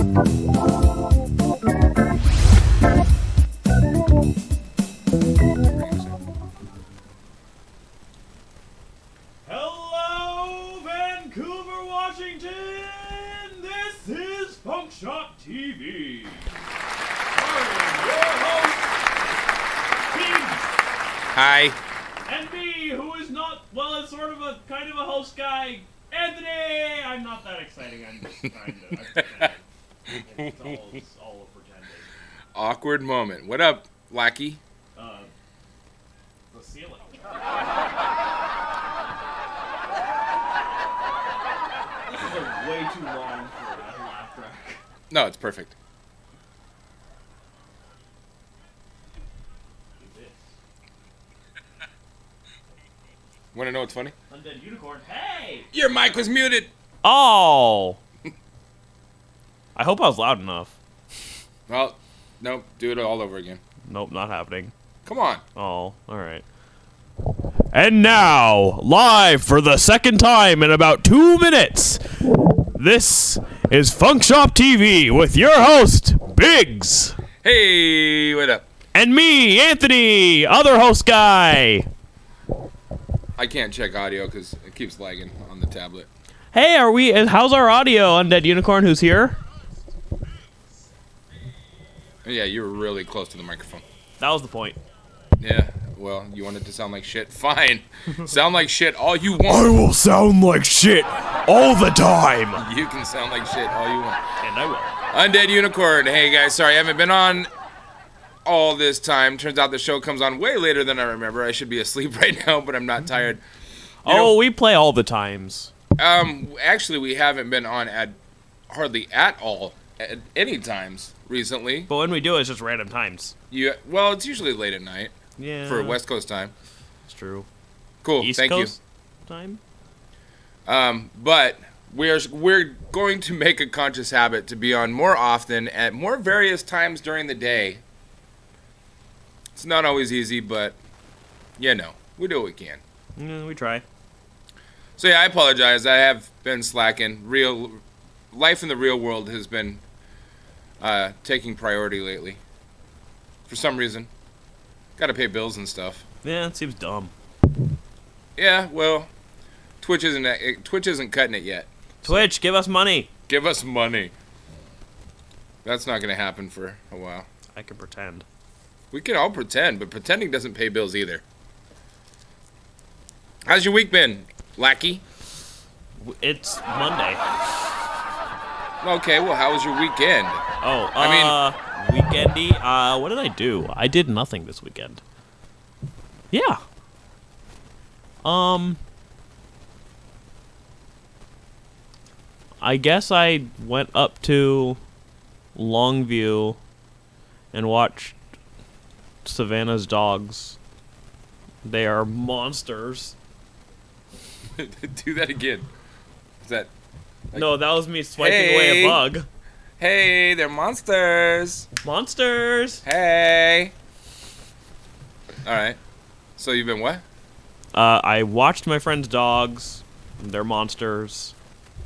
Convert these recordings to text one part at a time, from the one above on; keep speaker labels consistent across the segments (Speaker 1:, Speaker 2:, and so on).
Speaker 1: Hello, Vancouver, Washington. This is Funk Shop TV. I'm your host, Biggz.
Speaker 2: Hi.
Speaker 1: And me, who is not, well, it's sort of a kind of a host guy, Anthony. I'm not that exciting. I'm just trying to. It's all a pretending.
Speaker 2: Awkward moment. What up, lackey?
Speaker 1: The ceiling. This is way too long for a laugh track.
Speaker 2: No, it's perfect. Want to know what's funny?
Speaker 1: Undead Unicorn. Hey!
Speaker 2: Your mic was muted.
Speaker 3: Oh! I hope I was loud enough.
Speaker 2: Well, nope. Do it all over again.
Speaker 3: Nope, not happening.
Speaker 2: Come on.
Speaker 3: Oh, alright. And now, live for the second time in about 2 minutes, this is Funk Shop TV with your host, Biggz.
Speaker 2: Hey, what up?
Speaker 3: And me, Anthony, other host guy.
Speaker 2: I can't check audio because it keeps lagging on the tablet.
Speaker 3: Hey, how's our audio, Undead Unicorn, who's here?
Speaker 2: Yeah, you were really close to the microphone.
Speaker 3: That was the point.
Speaker 2: Yeah, well, you want it to sound like shit? Fine. Sound like shit all you want.
Speaker 3: I will sound like shit all the time.
Speaker 2: You can sound like shit all you want.
Speaker 3: And I will.
Speaker 2: Undead Unicorn. Hey, guys, sorry I haven't been on all this time. Turns out the show comes on way later than I remember. I should be asleep right now, but I'm not tired. You know,
Speaker 3: we play all the times.
Speaker 2: Actually, we haven't been on hardly at all at any times recently.
Speaker 3: But when we do, it's just random times.
Speaker 2: Well, it's usually late at night.
Speaker 3: Yeah.
Speaker 2: For West Coast time.
Speaker 3: It's true.
Speaker 2: Cool.
Speaker 3: East
Speaker 2: Thank
Speaker 3: Coast time?
Speaker 2: But we're going to make a conscious habit to be on more often at more various times during the day. It's not always easy, but we do what we can.
Speaker 3: Yeah, we try.
Speaker 2: So yeah, I apologize. I have been slacking. Life in the real world has been taking priority lately. For some reason. Got to pay bills and stuff.
Speaker 3: Yeah, it seems dumb.
Speaker 2: Yeah, well, Twitch isn't cutting it yet.
Speaker 3: Twitch, give us money.
Speaker 2: Give us money. That's not going to happen for a while.
Speaker 3: I can pretend.
Speaker 2: We can all pretend, but pretending doesn't pay bills either. How's your week been, lackey?
Speaker 3: It's Monday.
Speaker 2: Okay, well, how was your weekend?
Speaker 3: Oh, weekendy. What did I do? I did nothing this weekend. Yeah. I guess I went up to Longview and watched Savannah's dogs. They are monsters.
Speaker 2: Do that again. Is that...
Speaker 3: No, that was me swiping away a bug.
Speaker 2: Hey, they're monsters.
Speaker 3: Monsters.
Speaker 2: Hey. All right. So you've been what?
Speaker 3: I watched my friend's dogs. They're monsters.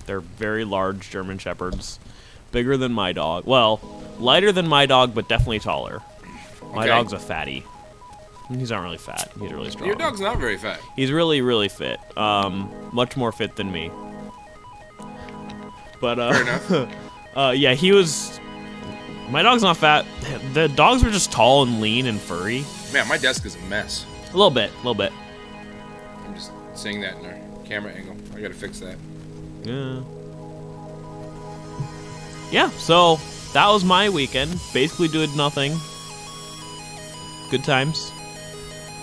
Speaker 3: They're very large German Shepherds. Bigger than my dog. Well, lighter than my dog, but definitely taller. My dog's a fatty. He's not really fat. He's really strong.
Speaker 2: Your dog's not very fat.
Speaker 3: He's really, really fit. Much more fit than me. But,
Speaker 2: Fair enough.
Speaker 3: yeah, he was... My dog's not fat. The dogs were just tall and lean and furry.
Speaker 2: Man, my desk is a mess.
Speaker 3: A little bit.
Speaker 2: I'm just saying that in our camera angle. I gotta fix that.
Speaker 3: Yeah. Yeah, so that was my weekend. Basically did nothing. Good times.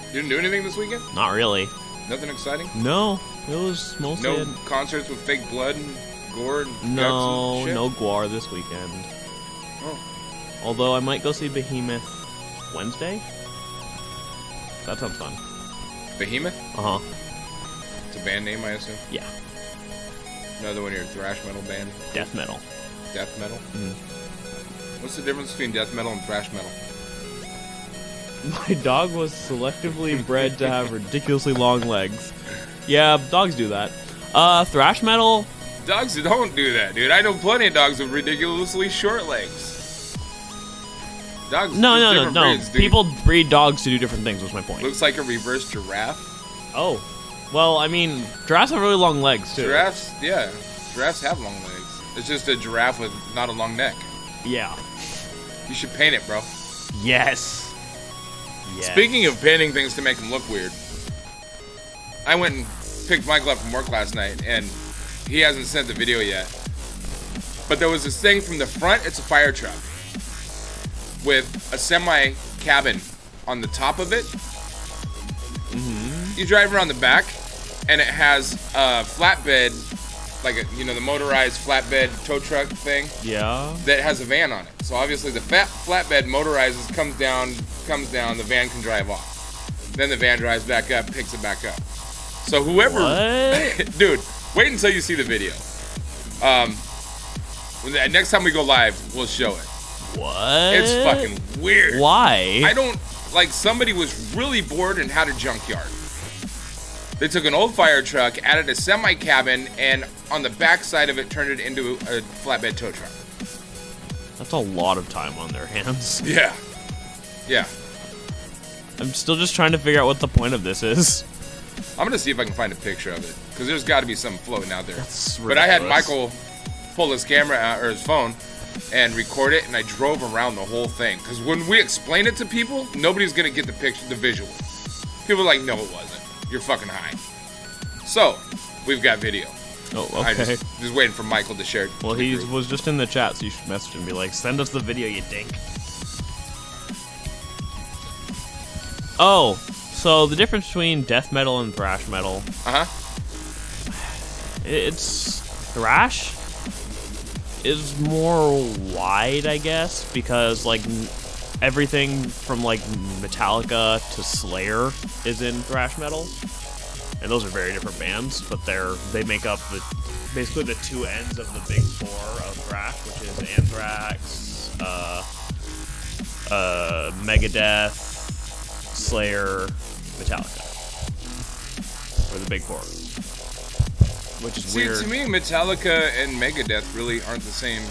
Speaker 2: You didn't do anything this weekend?
Speaker 3: Not really.
Speaker 2: Nothing exciting?
Speaker 3: No, it was mostly...
Speaker 2: No concerts with fake blood and gore and guts
Speaker 3: No,
Speaker 2: and shit?
Speaker 3: no gore this weekend.
Speaker 2: Oh.
Speaker 3: Although I might go see Behemoth Wednesday. That sounds fun.
Speaker 2: Behemoth?
Speaker 3: Uh-huh.
Speaker 2: It's a band name, I assume?
Speaker 3: Yeah.
Speaker 2: Another one of your thrash metal band?
Speaker 3: Death metal.
Speaker 2: Death metal?
Speaker 3: Mm-hmm.
Speaker 2: What's the difference between death metal and thrash metal?
Speaker 3: My dog was selectively bred to have ridiculously long legs. Yeah, dogs do that. Thrash metal,
Speaker 2: Dogs don't do that, dude. I know plenty of dogs with ridiculously short legs. Dogs.
Speaker 3: No.
Speaker 2: Breeds,
Speaker 3: People breed dogs to do different things. Was my point.
Speaker 2: Looks like a reverse giraffe.
Speaker 3: Oh, well, I mean, giraffes have really long legs too.
Speaker 2: Giraffes have long legs. It's just a giraffe with not a long neck.
Speaker 3: Yeah.
Speaker 2: You should paint it, bro.
Speaker 3: Yes.
Speaker 2: Speaking of painting things to make them look weird, I went and picked Michael up from work last night, and he hasn't sent the video yet. But there was this thing from the front. It's a fire truck with a semi cabin on the top of it. Mm-hmm. You drive around the back, and it has a flatbed, like the motorized flatbed tow truck thing.
Speaker 3: Yeah.
Speaker 2: That has a van on it. So obviously the flatbed motorizes, comes down, the van can drive off. Then the van drives back up, picks it back up. So whoever, dude, wait until you see the video. Next time we go live, we'll show it.
Speaker 3: What?
Speaker 2: It's fucking weird.
Speaker 3: Why?
Speaker 2: Somebody was really bored and had a junkyard. They took an old fire truck, added a semi cabin, and on the back side of it turned it into a flatbed tow truck.
Speaker 3: That's a lot of time on their hands.
Speaker 2: Yeah.
Speaker 3: I'm still just trying to figure out what the point of this is.
Speaker 2: I'm gonna see if I can find a picture of it, because there's got to be something floating out there.
Speaker 3: That's ridiculous.
Speaker 2: But I had Michael pull his camera out, or his phone and record it, and I drove around the whole thing. Because when we explain it to people, nobody's gonna get the picture, the visual. People are like, no, it wasn't. You're fucking high. So, we've got video.
Speaker 3: Oh, okay.
Speaker 2: I just waiting for Michael to share it.
Speaker 3: Well, he was just in the chat, so you should message him and be like, send us the video, you dink. Oh, so the difference between death metal and thrash metal. It's thrash is more wide, I guess, because like everything from like Metallica to Slayer is in thrash metal, and those are very different bands, but they make up basically the two ends of the big four of thrash, which is Anthrax, Megadeth, Slayer, Metallica, or the big four. Which is weird.
Speaker 2: See, to me, Metallica and Megadeth really aren't the same.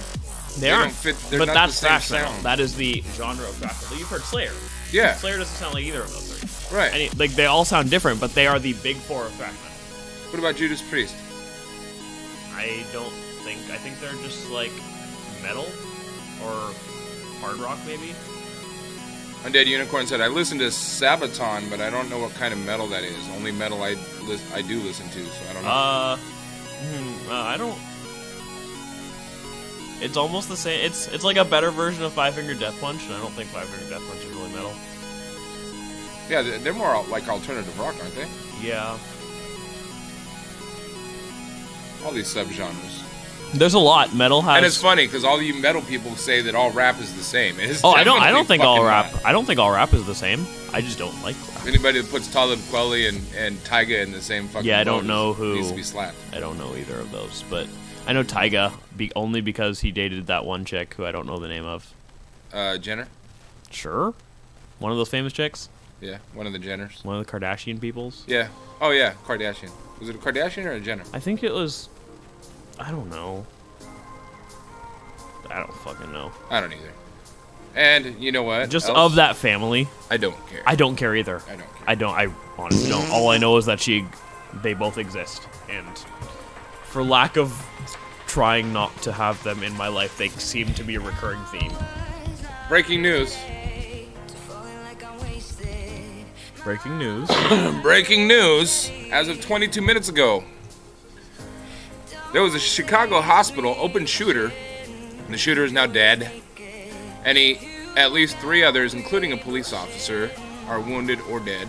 Speaker 3: They aren't.
Speaker 2: Don't fit, they're
Speaker 3: but
Speaker 2: not
Speaker 3: that's
Speaker 2: the same
Speaker 3: thrash metal.
Speaker 2: sound.
Speaker 3: That is the genre of thrash metal. You've heard Slayer.
Speaker 2: Yeah.
Speaker 3: Slayer doesn't sound like either of those three.
Speaker 2: Right.
Speaker 3: And they all sound different, but they are the big four of thrash metal.
Speaker 2: What about Judas Priest?
Speaker 3: I think they're just like metal or hard rock maybe.
Speaker 2: Undead Unicorn said, I listen to Sabaton, but I don't know what kind of metal that is. Only metal I do listen to, so I don't know.
Speaker 3: I don't. It's almost the same. It's like a better version of Five Finger Death Punch, and I don't think Five Finger Death Punch is really metal.
Speaker 2: Yeah, they're more like alternative rock, aren't they?
Speaker 3: Yeah.
Speaker 2: All these subgenres.
Speaker 3: There's a lot. Metal has.
Speaker 2: And it's funny because all you metal people say that all rap is the same.
Speaker 3: I don't think all rap. I don't think all rap is the same. I just don't like rap.
Speaker 2: Anybody that puts Talib Kweli and Tyga in the same fucking
Speaker 3: I don't know who
Speaker 2: needs to be slapped.
Speaker 3: I don't know either of those, but I know Tyga only because he dated that one chick who I don't know the name of.
Speaker 2: Jenner.
Speaker 3: Sure. One of those famous chicks.
Speaker 2: Yeah, one of the Jenners.
Speaker 3: One of the Kardashian peoples.
Speaker 2: Yeah. Oh yeah, Kardashian. Was it a Kardashian or a Jenner?
Speaker 3: I think it was. I don't know. I don't fucking know.
Speaker 2: I don't either. And you know what?
Speaker 3: Just of that family.
Speaker 2: I don't care.
Speaker 3: I don't care either.
Speaker 2: I don't care.
Speaker 3: I honestly don't. All I know is that they both exist, and for lack of trying not to have them in my life, they seem to be a recurring theme.
Speaker 2: Breaking news.
Speaker 3: Breaking news.
Speaker 2: Breaking news. As of 22 minutes ago, there was a Chicago hospital open shooter. The shooter is now dead. And at least 3 others, including a police officer, are wounded or dead.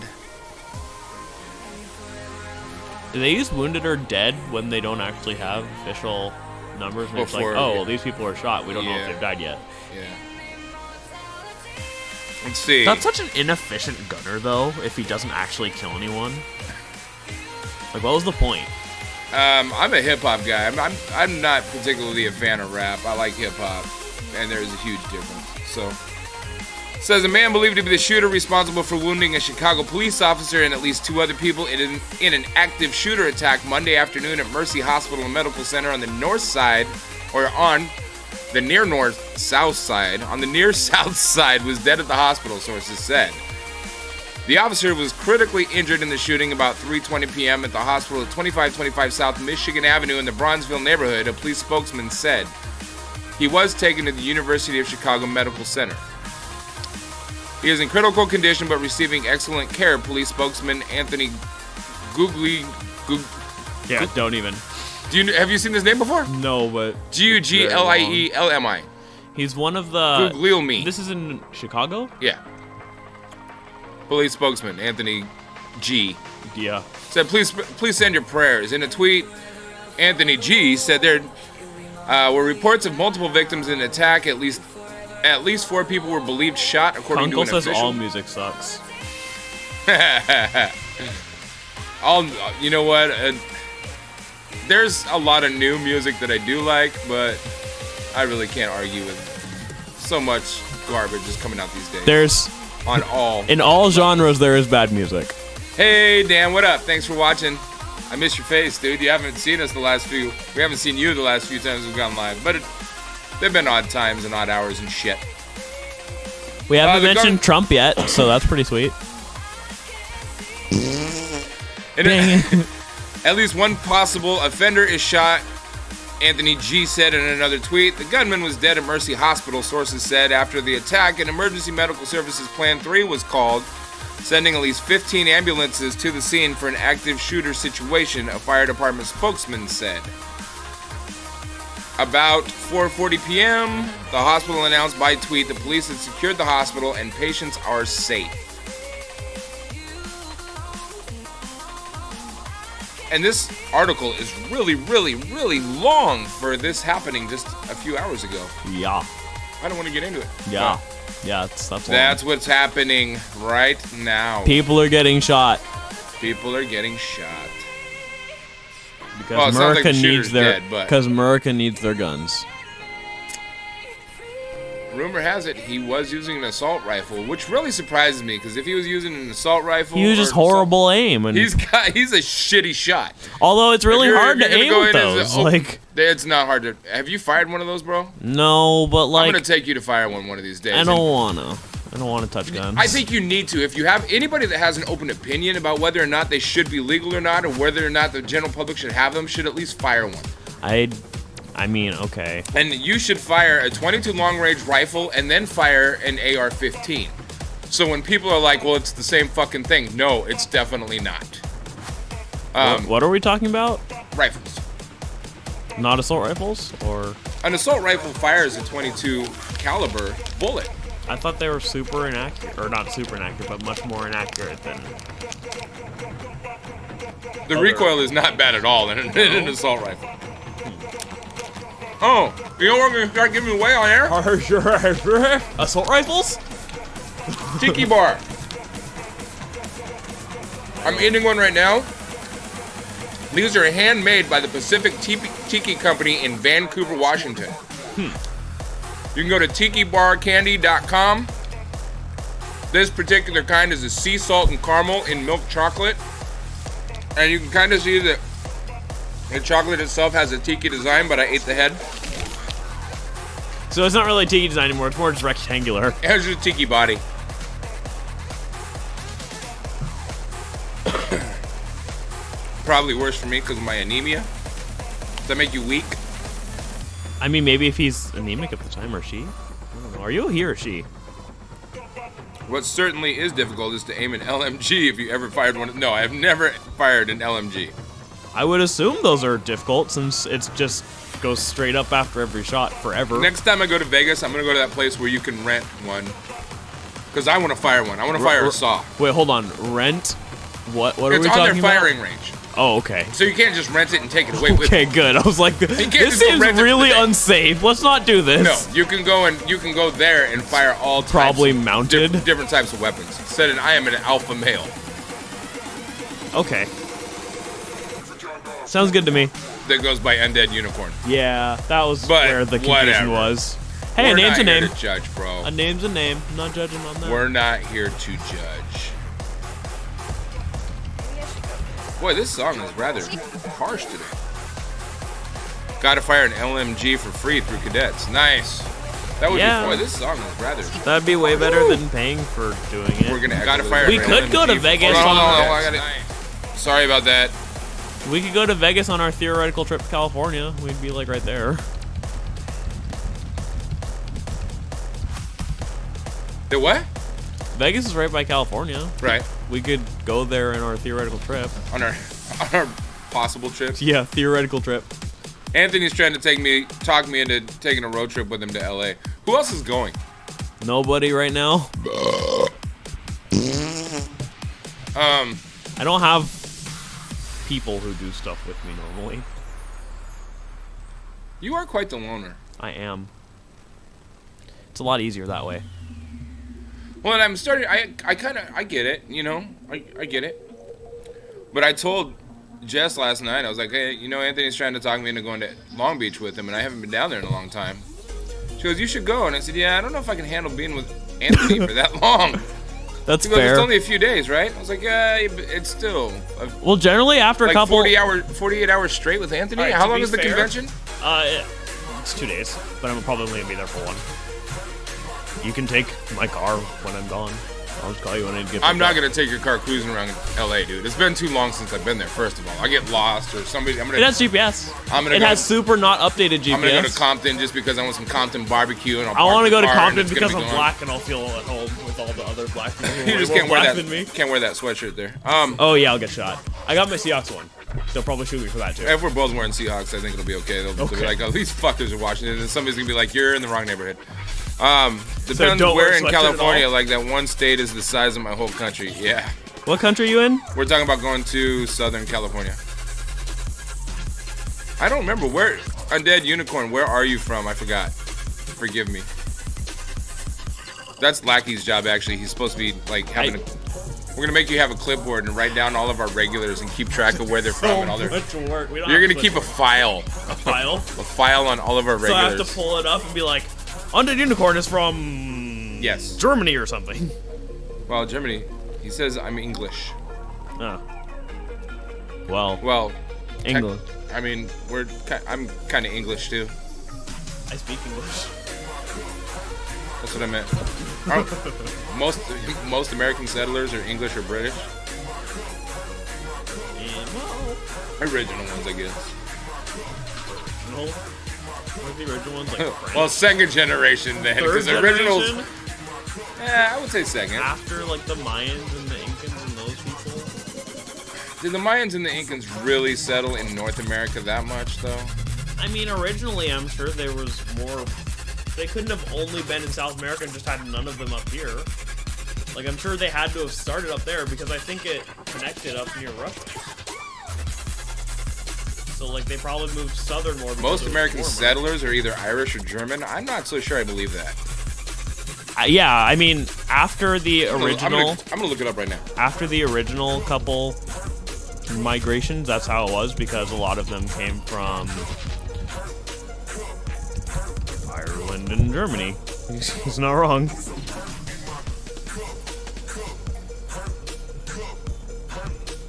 Speaker 3: Do they use wounded or dead when they don't actually have official numbers? And it's like, well, these people are shot. We don't know if they've died yet.
Speaker 2: Yeah. Let's see.
Speaker 3: That's such an inefficient gunner, though, if he doesn't actually kill anyone. Like, what was the point?
Speaker 2: I'm a hip-hop guy. I'm not particularly a fan of rap. I like hip-hop, and there's a huge difference. So, Says a man believed to be the shooter responsible for wounding a Chicago police officer and at least 2 other people in an active shooter attack Monday afternoon at Mercy Hospital and Medical Center on the north side, or on the near north-south side, on the near south side, was dead at the hospital, sources said. The officer was critically injured in the shooting about 3:20 p.m. at the hospital at 2525 South Michigan Avenue in the Bronzeville neighborhood, a police spokesman said. He was taken to the University of Chicago Medical Center. He is in critical condition but receiving excellent care, police spokesman Anthony
Speaker 3: Yeah, don't even.
Speaker 2: Have you seen this name before?
Speaker 3: No, but
Speaker 2: Guglielmi.
Speaker 3: he's one of the.
Speaker 2: Guglielmi.
Speaker 3: This is in Chicago.
Speaker 2: Yeah. Police spokesman Anthony G.
Speaker 3: Yeah.
Speaker 2: Said, please send your prayers. In a tweet, Anthony G. said there were reports of multiple victims in an attack. At least 4 people were believed shot, according to an
Speaker 3: Uncle says
Speaker 2: official.
Speaker 3: all music sucks.
Speaker 2: You know what? There's a lot of new music that I do like, but I really can't argue with so much garbage just coming out these days.
Speaker 3: There's
Speaker 2: in
Speaker 3: all genres there is bad music.
Speaker 2: Hey Dan, what up? Thanks for watching. I miss your face, dude. You haven't seen us we haven't seen you the last few times we've gone live, but they've been odd times and odd hours and shit.
Speaker 3: We haven't mentioned Trump yet, so that's pretty sweet.
Speaker 2: At least one possible offender is shot, Anthony G. said in another tweet. The gunman was dead at Mercy Hospital, sources said. After the attack, an emergency medical services Plan 3 was called, sending at least 15 ambulances to the scene for an active shooter situation, a fire department spokesman said. About 4:40 p.m., the hospital announced by tweet the police had secured the hospital and patients are safe. And this article is really, really, really long for this happening just a few hours ago.
Speaker 3: Yeah.
Speaker 2: I don't want to get into it.
Speaker 3: Yeah.
Speaker 2: But
Speaker 3: Yeah,
Speaker 2: that's what's happening right now.
Speaker 3: People are getting shot.
Speaker 2: People are getting shot.
Speaker 3: Because America needs their guns.
Speaker 2: Rumor has it he was using an assault rifle, which really surprises me, because if he was using an assault rifle,
Speaker 3: he uses horrible aim, and
Speaker 2: he's a shitty shot.
Speaker 3: Although it's really hard to aim with those.
Speaker 2: It's not hard to. Have you fired one of those, bro?
Speaker 3: No, but
Speaker 2: I'm gonna take you to fire one of these days.
Speaker 3: I don't wanna touch guns.
Speaker 2: I think you need to. If you have anybody that has an open opinion about whether or not they should be legal or not, or whether or not the general public should have them, should at least fire one.
Speaker 3: I mean, okay.
Speaker 2: And you should fire a .22 long-range rifle and then fire an AR-15. So when people are like, well, it's the same fucking thing. No, it's definitely not.
Speaker 3: What are we talking about?
Speaker 2: Rifles.
Speaker 3: Not assault rifles? Or
Speaker 2: an assault rifle fires a .22 caliber bullet.
Speaker 3: I thought they were super inaccurate. Or not super inaccurate, but much more inaccurate than...
Speaker 2: The recoil is not bad at all in an assault rifle. Oh, you know we're going to start giving away on air?
Speaker 3: Assault rifles?
Speaker 2: Tiki bar. I'm eating one right now. These are handmade by the Pacific Tiki Company in Vancouver, Washington. You can go to tikibarcandy.com. This particular kind is a sea salt and caramel in milk chocolate. And you can kind of see that the chocolate itself has a tiki design, but I ate the head.
Speaker 3: So it's not really tiki design anymore, it's more just rectangular.
Speaker 2: It has just a tiki body. Probably worse for me because of my anemia. Does that make you weak?
Speaker 3: I mean, maybe if he's anemic at the time, or she. I don't know. Are you he or she?
Speaker 2: What certainly is difficult is to aim an LMG if you ever fired one. No, I have never fired an LMG.
Speaker 3: I would assume those are difficult since it's just goes straight up after every shot forever.
Speaker 2: Next time I go to Vegas, I'm going to go to that place where you can rent one. Because I want to fire one. I want to fire a saw.
Speaker 3: Wait, hold on. Rent? What are we talking about?
Speaker 2: It's on their firing range.
Speaker 3: Oh, okay.
Speaker 2: So you can't just rent it and take it away with you.
Speaker 3: Okay, good. I was like, this seems really unsafe. Let's not do this.
Speaker 2: No, you can go there and fire all types
Speaker 3: probably mounted
Speaker 2: different types of weapons. Said I am an alpha male.
Speaker 3: Okay. Sounds good to me.
Speaker 2: That goes by Undead Unicorn.
Speaker 3: Yeah, that was where the confusion was. Hey, a name's a name.
Speaker 2: We're not here to judge, bro.
Speaker 3: A name's a name. I'm not judging on that.
Speaker 2: We're not here to judge. Boy, this song is rather harsh today. Gotta fire an LMG for free through cadets. Nice. That would be, boy, this song is rather.
Speaker 3: That'd be way better than paying for doing it.
Speaker 2: We're gonna gotta fire.
Speaker 3: We could go to Vegas.
Speaker 2: Sorry about that.
Speaker 3: We could go to Vegas on our theoretical trip to California. We'd be like right there.
Speaker 2: The what?
Speaker 3: Vegas is right by California.
Speaker 2: Right.
Speaker 3: We could go there in our theoretical trip.
Speaker 2: On our possible trips.
Speaker 3: Yeah, theoretical trip.
Speaker 2: Anthony's trying to talk me into taking a road trip with him to LA. Who else is going?
Speaker 3: Nobody right now. I don't have people who do stuff with me normally.
Speaker 2: You are quite the loner.
Speaker 3: I am. It's a lot easier that way.
Speaker 2: Well, and I'm starting. I get it. You know, I get it. But I told Jess last night, I was like, hey, you know, Anthony's trying to talk me into going to Long Beach with him, and I haven't been down there in a long time. She goes, you should go. And I said, yeah, I don't know if I can handle being with Anthony for that long.
Speaker 3: That's
Speaker 2: she goes,
Speaker 3: fair.
Speaker 2: It's only a few days, right? I was like, yeah, it's still.
Speaker 3: Well, generally after
Speaker 2: like
Speaker 3: a couple
Speaker 2: 48 hours straight with Anthony.
Speaker 3: Right,
Speaker 2: How long is the convention?
Speaker 3: It's 2 days, but I'm probably gonna be there for one. You can take my car when I'm gone. I'll just call you when I get.
Speaker 2: I'm not gonna take your car cruising around LA, dude. It's been too long since I've been there. First of all, I get lost or somebody.
Speaker 3: It has GPS. It has super not updated GPS.
Speaker 2: I'm gonna go to Compton just because I want some Compton barbecue, and
Speaker 3: I want to go to Compton because I'm black and I'll feel at home with all the other black people who
Speaker 2: you just can't wear that. Can't wear that sweatshirt there.
Speaker 3: Oh yeah, I'll get shot. I got my Seahawks one. They'll probably shoot me for that too.
Speaker 2: If we're both wearing Seahawks, I think it'll be okay. They'll be like, oh, these fuckers are watching it, and somebody's gonna be like, you're in the wrong neighborhood. Depends where in California. Like that one state is the size of my whole country. Yeah.
Speaker 3: What country are you in?
Speaker 2: We're talking about going to Southern California. I don't remember where. Undead Unicorn, where are you from? I forgot. Forgive me. That's Lackey's job, actually. He's supposed to be like having we're gonna make you have a clipboard and write down all of our regulars and keep track of where they're from and all their.
Speaker 3: Work.
Speaker 2: You're gonna keep a file.
Speaker 3: A file?
Speaker 2: A file on all of our regulars.
Speaker 3: So I have to pull it up and be like, Undead Unicorn is from Germany or something.
Speaker 2: Well, Germany. He says I'm English.
Speaker 3: Oh. Well. England.
Speaker 2: I mean, I'm kind of English too.
Speaker 3: I speak English.
Speaker 2: That's what I meant. Most American settlers are English or British. Original ones, I guess.
Speaker 3: No. What are the original ones, like French?
Speaker 2: Well, second generation then, because originals. Yeah, I would say second.
Speaker 3: After like the Mayans and the Incans and those people.
Speaker 2: Did the Mayans and the Incans really settle in North America that much, though?
Speaker 3: I mean, originally, I'm sure there was more. They couldn't have only been in South America and just had none of them up here. Like, I'm sure they had to have started up there because I think it connected up near Russia. So, like, they probably moved southern more.
Speaker 2: Most American settlers are either Irish or German. I'm not so sure I believe that.
Speaker 3: Yeah, I mean, after the original...
Speaker 2: I'm gonna look it up right now.
Speaker 3: After the original couple migrations, that's how it was, because a lot of them came from Ireland and Germany. He's not wrong.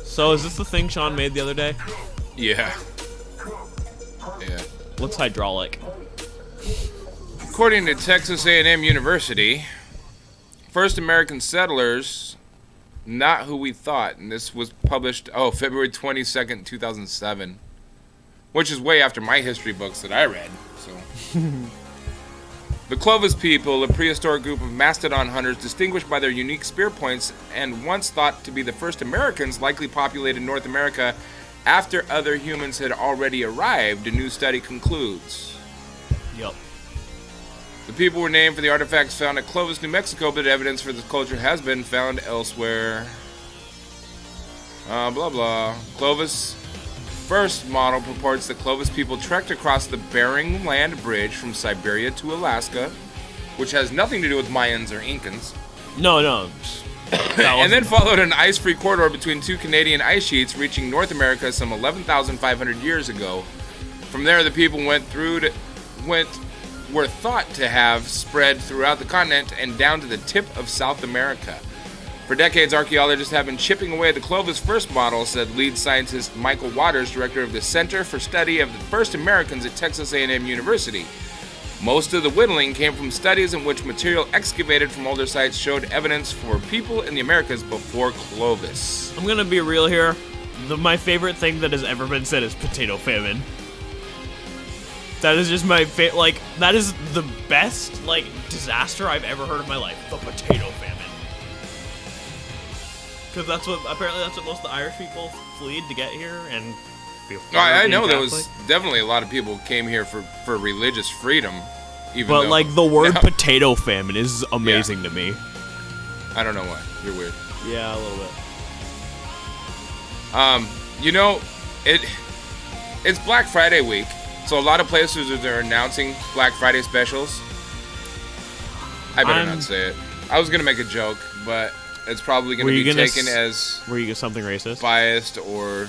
Speaker 3: So, is this the thing Sean made the other day?
Speaker 2: Yeah. Yeah.
Speaker 3: Looks hydraulic.
Speaker 2: According to Texas A&M University, first American settlers, not who we thought, and this was published, February 22nd, 2007, which is way after my history books that I read, so. The Clovis people, a prehistoric group of mastodon hunters distinguished by their unique spear points and once thought to be the first Americans, likely populated North America after other humans had already arrived, a new study concludes.
Speaker 3: Yup.
Speaker 2: The people were named for the artifacts found at Clovis, New Mexico, but evidence for this culture has been found elsewhere. Blah, blah. Clovis' first model purports that Clovis people trekked across the Bering Land Bridge from Siberia to Alaska, which has nothing to do with Mayans or Incans.
Speaker 3: No.
Speaker 2: And then followed an ice-free corridor between two Canadian ice sheets, reaching North America some 11,500 years ago. From there, the people went were thought to have spread throughout the continent and down to the tip of South America. For decades, archaeologists have been chipping away at the Clovis first model, said lead scientist Michael Waters, director of the Center for Study of the First Americans at Texas A&M University. Most of the whittling came from studies in which material excavated from older sites showed evidence for people in the Americas before Clovis.
Speaker 3: I'm gonna be real here. My favorite thing that has ever been said is potato famine. That is just my favorite. Like, that is the best, like, disaster I've ever heard in my life. The potato famine. Because that's what most of the Irish people fled to get here, and
Speaker 2: I know there was definitely a lot of people who came here for religious freedom.
Speaker 3: But like the word potato famine is amazing to me.
Speaker 2: I don't know why. You're weird.
Speaker 3: Yeah, a little bit.
Speaker 2: You know, it's Black Friday week, so a lot of places are announcing Black Friday specials. I better not say it. I was gonna make a joke, but it's probably gonna be taken as
Speaker 3: something racist,
Speaker 2: biased, or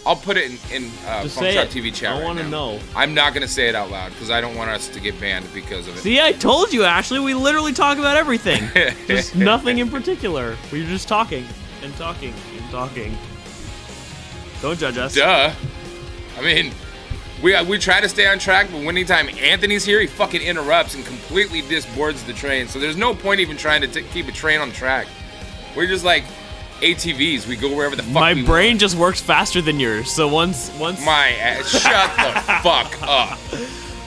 Speaker 2: I'll put it in Funk Shop TV chat.
Speaker 3: I want to know.
Speaker 2: I'm not gonna say it out loud because I don't want us to get banned because of it.
Speaker 3: See, I told you, Ashley. We literally talk about everything. Just nothing in particular. We're just talking and talking and talking. Don't judge us.
Speaker 2: Duh. I mean, we try to stay on track, but anytime Anthony's here, he fucking interrupts and completely disboards the train. So there's no point even trying to keep a train on track. We're just like ATVs. We go wherever the fuck
Speaker 3: My
Speaker 2: we
Speaker 3: brain
Speaker 2: want.
Speaker 3: just works faster than yours. So once
Speaker 2: my ass, shut the fuck up.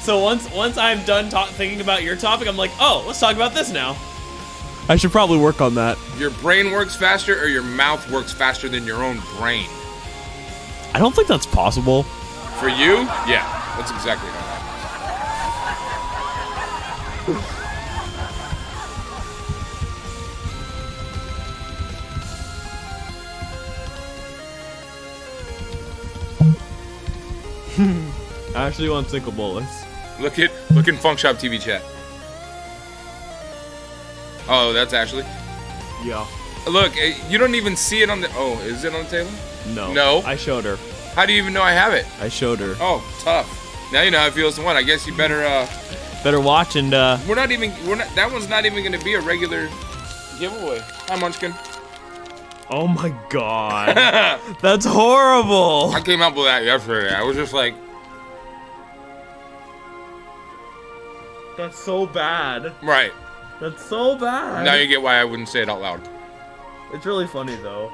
Speaker 3: So once I'm done thinking about your topic, I'm like, oh, let's talk about this now. I should probably work on that.
Speaker 2: Your brain works faster, or your mouth works faster than your own brain?
Speaker 3: I don't think that's possible.
Speaker 2: For you? Yeah, that's exactly how
Speaker 3: I actually want sickle bullets.
Speaker 2: Look in Funk Shop TV chat. Oh, that's Ashley?
Speaker 3: Yeah.
Speaker 2: Look, you don't even see it on the... Oh, is it on the table?
Speaker 3: No.
Speaker 2: No?
Speaker 3: I showed her.
Speaker 2: How do you even know I have it?
Speaker 3: I showed her.
Speaker 2: Oh, tough. Now you know how it feels to win. I guess you better
Speaker 3: watch and
Speaker 2: that one's not even gonna be a regular giveaway. Hi, Munchkin.
Speaker 3: Oh my god. That's horrible.
Speaker 2: I came up with that yesterday. I was just like,
Speaker 3: that's so bad.
Speaker 2: right.
Speaker 3: That's so bad.
Speaker 2: Now you get why I wouldn't say it out loud.
Speaker 3: It's really funny though.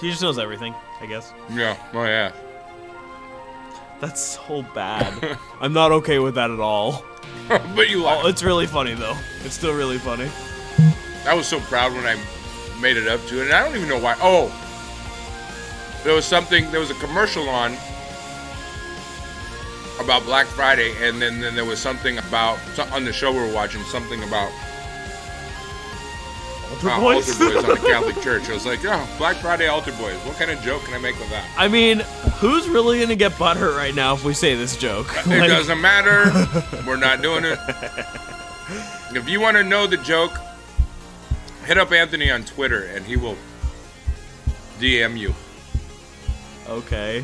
Speaker 3: She just knows everything, I guess.
Speaker 2: Yeah. Oh yeah.
Speaker 3: That's so bad. I'm not okay with that at all.
Speaker 2: But you laugh.
Speaker 3: Oh, it's really funny though. It's still really funny.
Speaker 2: I was so proud when I made it up to it, and I don't even know why. Oh, there was a commercial on about Black Friday, and then there was something about, on the show we were watching, something about
Speaker 3: Altar Boys
Speaker 2: on the Catholic Church. I was like, oh, Black Friday Altar Boys. What kind of joke can I make with that?
Speaker 3: I mean, who's really gonna get butthurt right now if we say this joke?
Speaker 2: It doesn't matter. We're not doing it. If you want to know the joke, hit up Anthony on Twitter, and he will DM you.
Speaker 3: Okay.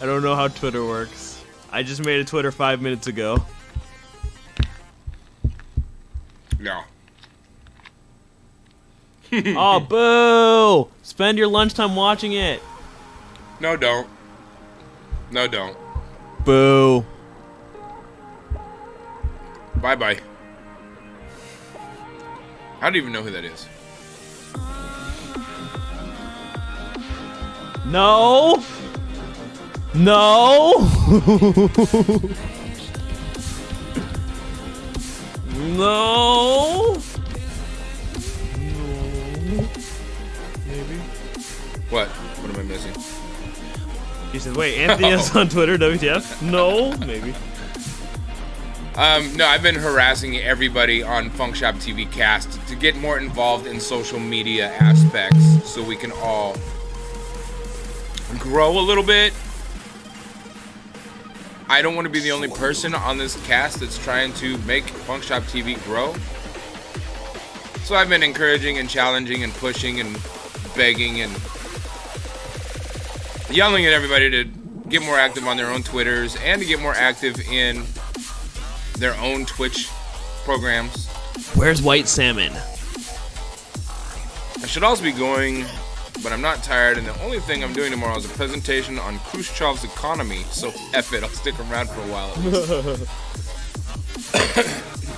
Speaker 3: I don't know how Twitter works. I just made a Twitter 5 minutes ago.
Speaker 2: No.
Speaker 3: Oh, boo! Spend your lunchtime watching it.
Speaker 2: No, don't. No, don't.
Speaker 3: Boo.
Speaker 2: Bye-bye. I don't even know who that is.
Speaker 3: No! No! No! Maybe.
Speaker 2: What? What am I missing?
Speaker 3: He said, wait, Anthony is on Twitter, WTF? No? Maybe.
Speaker 2: No, I've been harassing everybody on Funk Shop TV Cast to get more involved in social media aspects so we can all grow a little bit. I don't want to be the only person on this cast that's trying to make Funk Shop TV grow. So I've been encouraging and challenging and pushing and begging and yelling at everybody to get more active on their own Twitters and to get more active in their own Twitch programs.
Speaker 3: Where's White Salmon?
Speaker 2: I should also be going, but I'm not tired, and the only thing I'm doing tomorrow is a presentation on Khrushchev's economy, so F it, I'll stick around for a while at least.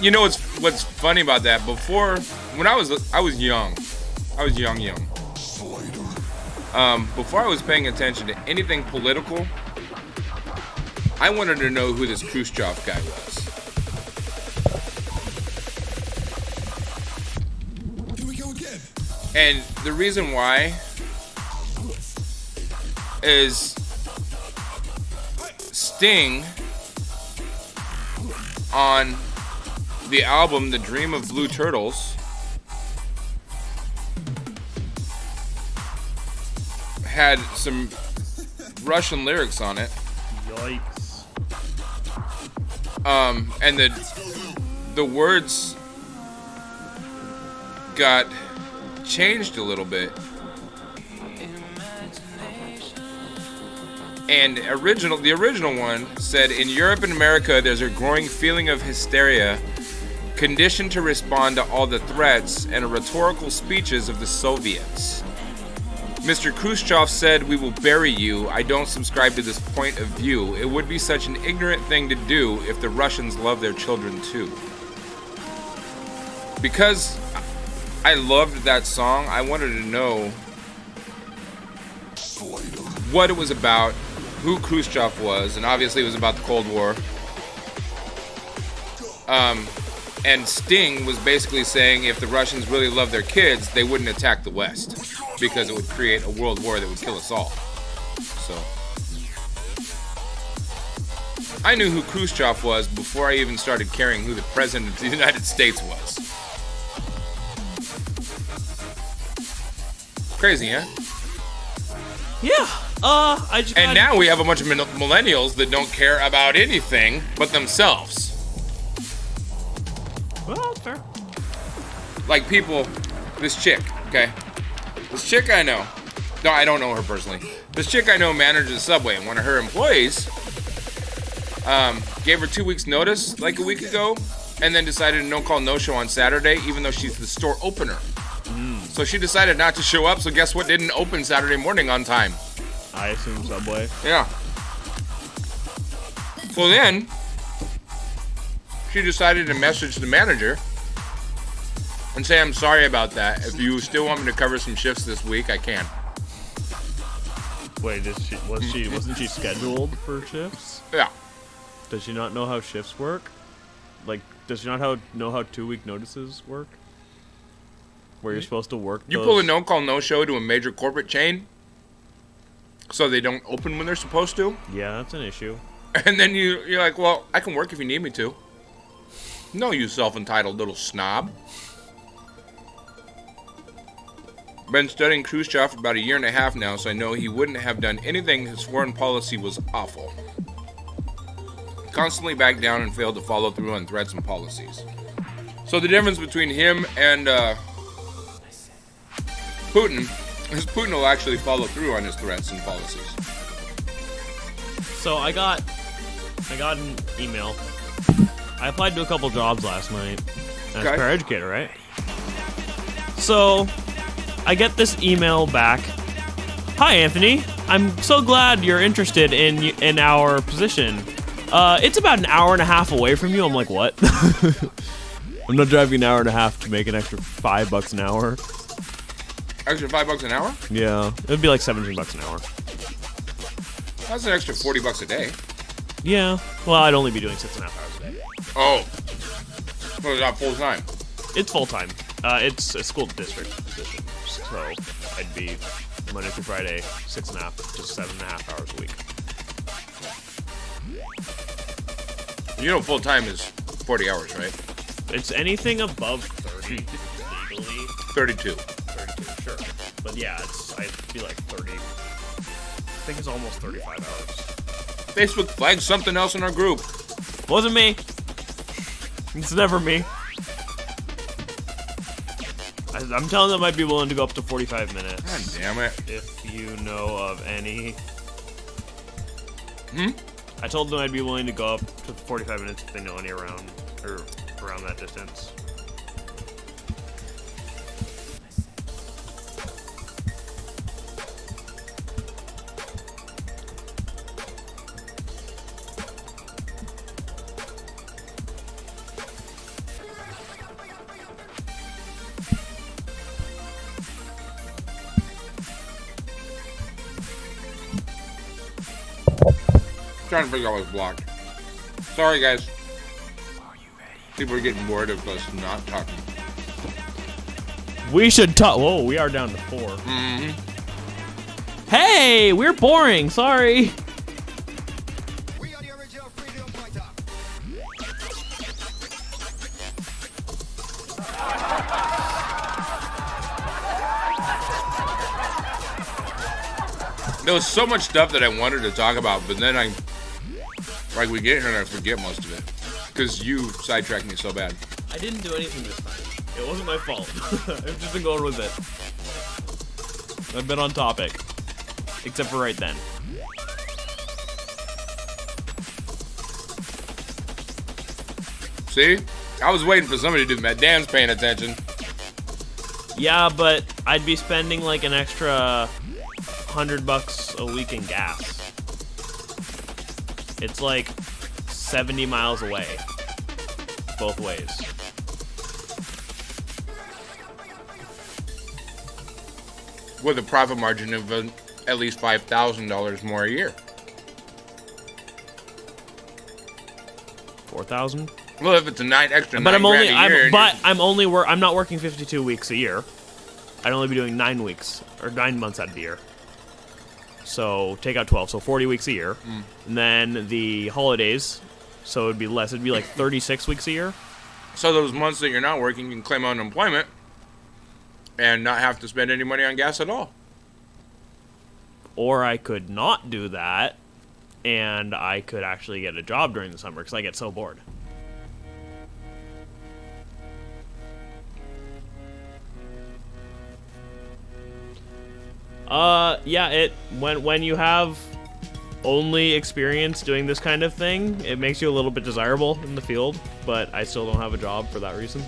Speaker 2: You know what's funny about that? Before, when I was young. Before I was paying attention to anything political, I wanted to know who this Khrushchev guy was.
Speaker 4: Here we go again.
Speaker 2: And the reason why is Sting on the album The Dream of Blue Turtles had some Russian lyrics on it.
Speaker 3: Yikes.
Speaker 2: And the words got changed a little bit. And the original one said, in Europe and America, there's a growing feeling of hysteria, conditioned to respond to all the threats and rhetorical speeches of the Soviets. Mr. Khrushchev said, we will bury you. I don't subscribe to this point of view. It would be such an ignorant thing to do if the Russians love their children too. Because I loved that song, I wanted to know what it was about, who Khrushchev was, and obviously it was about the Cold War. And Sting was basically saying if the Russians really loved their kids, they wouldn't attack the West, because it would create a world war that would kill us all. So I knew who Khrushchev was before I even started caring who the President of the United States was. Crazy, huh?
Speaker 3: Yeah. I just
Speaker 2: And now we have a bunch of millennials that don't care about anything but themselves.
Speaker 3: Well, that's fair.
Speaker 2: Like people, this chick, okay? This chick I know. No, I don't know her personally. This chick I know manages Subway, and one of her employees gave her 2 weeks notice like a week ago, and then decided to no-call, no-show on Saturday, even though she's the store opener. So she decided not to show up, so guess what didn't open Saturday morning on time?
Speaker 3: I assume Subway.
Speaker 2: Yeah. So then, she decided to message the manager and say, I'm sorry about that. If you still want me to cover some shifts this week, I can.
Speaker 3: Wait, wasn't she scheduled for shifts?
Speaker 2: Yeah.
Speaker 3: Does she not know how shifts work? Like, does she not know how 2-week notices work? Where you're supposed to work
Speaker 2: You
Speaker 3: those...
Speaker 2: pull a no-call, no-show to a major corporate chain, so they don't open when they're supposed to.
Speaker 3: Yeah, that's an issue.
Speaker 2: And then you're like, well, I can work if you need me to. No, you self-entitled little snob. Been studying Khrushchev for about 1.5 years now, so I know he wouldn't have done anything. His foreign policy was awful. Constantly backed down and failed to follow through on threats and policies. So the difference between him and Putin is Putin will actually follow through on his threats and policies.
Speaker 3: So I got an email. I applied to a couple jobs last night as
Speaker 2: Okay.
Speaker 3: paraeducator, right? So I get this email back. Hi, Anthony. I'm so glad you're interested in our position. It's about 1.5 hours away from you. I'm like, what? I'm not driving 1.5 hours to make an extra $5 an hour.
Speaker 2: Extra $5 an hour?
Speaker 3: Yeah, it would be like $17 an hour.
Speaker 2: That's an extra $40 a day.
Speaker 3: Yeah, well, I'd only be doing 6.5 hours a day.
Speaker 2: Oh. Well, it's not full time.
Speaker 3: It's full time. It's a school district position, so I'd be Monday through Friday, 6.5 to 7.5 hours a week.
Speaker 2: You know, full time is 40 hours, right?
Speaker 3: It's anything above 30 legally.
Speaker 2: 32.
Speaker 3: 32, sure. But yeah, I'd be like 30. I think it's almost 35 hours.
Speaker 2: Facebook flagged something else in our group.
Speaker 3: Wasn't me. It's never me. I'm telling them I'd be willing to go up to 45 minutes.
Speaker 2: God damn it.
Speaker 3: If you know of any. I told them I'd be willing to go up to 45 minutes if they know any around that distance.
Speaker 2: Trying to figure out what's blocked. Sorry, guys. People are getting bored of us not talking.
Speaker 3: We should talk. Whoa, we are down to 4.
Speaker 2: Mm-hmm.
Speaker 3: Hey, we're boring. Sorry.
Speaker 4: We are the original freedom fighter.
Speaker 2: There was so much stuff that I wanted to talk about, but then we get here and I forget most of it. Because you sidetracked me so bad.
Speaker 3: I didn't do anything this time. It wasn't my fault. I've just been going with it. I've been on topic. Except for right then.
Speaker 2: See? I was waiting for somebody to do that. Dan's paying attention.
Speaker 3: Yeah, but I'd be spending like an extra $100 a week in gas. It's like 70 miles away. Both ways.
Speaker 2: With a profit margin of at least $5,000 more a year.
Speaker 3: 4,000?
Speaker 2: Well, if it's a extra
Speaker 3: But
Speaker 2: $9,000 a year.
Speaker 3: I'm not working 52 weeks a year. I'd only be doing 9 weeks or 9 months out of the year. So take out 12, so 40 weeks a year. And then the holidays, so it'd be less. It'd be like 36 weeks a year.
Speaker 2: So those months that you're not working, you can claim unemployment and not have to spend any money on gas at all.
Speaker 3: Or I could not do that, and I could actually get a job during the summer because I get so bored. Yeah, when you have only experience doing this kind of thing, it makes you a little bit desirable in the field, but I still don't have a job for that reason.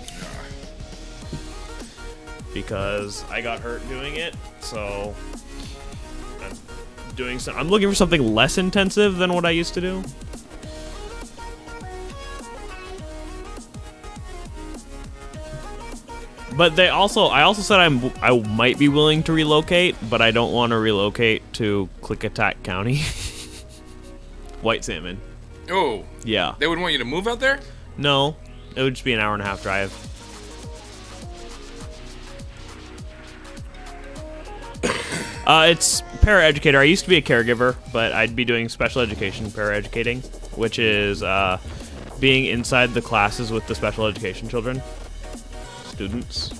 Speaker 3: Because I got hurt doing it, so I'm looking for something less intensive than what I used to do. But I also said I might be willing to relocate, but I don't want to relocate to Klickitat County. White Salmon.
Speaker 2: Oh.
Speaker 3: Yeah.
Speaker 2: They would want you to move out there?
Speaker 3: No, it would just be an hour-and-a-half drive. It's paraeducator. I used to be a caregiver, but I'd be doing special education paraeducating, which is being inside the classes with the special education children. Students.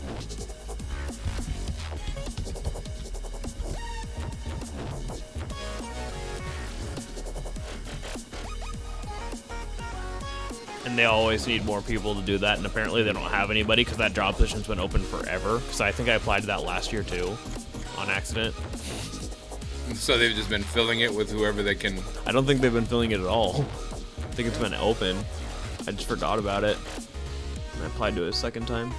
Speaker 3: And they always need more people to do that, and apparently they don't have anybody because that job position's been open forever. Because I think I applied to that last year too, on accident.
Speaker 2: So they've just been filling it with whoever they can.
Speaker 3: I don't think they've been filling it at all. I think it's been open. I just forgot about it. And I applied to it a second time.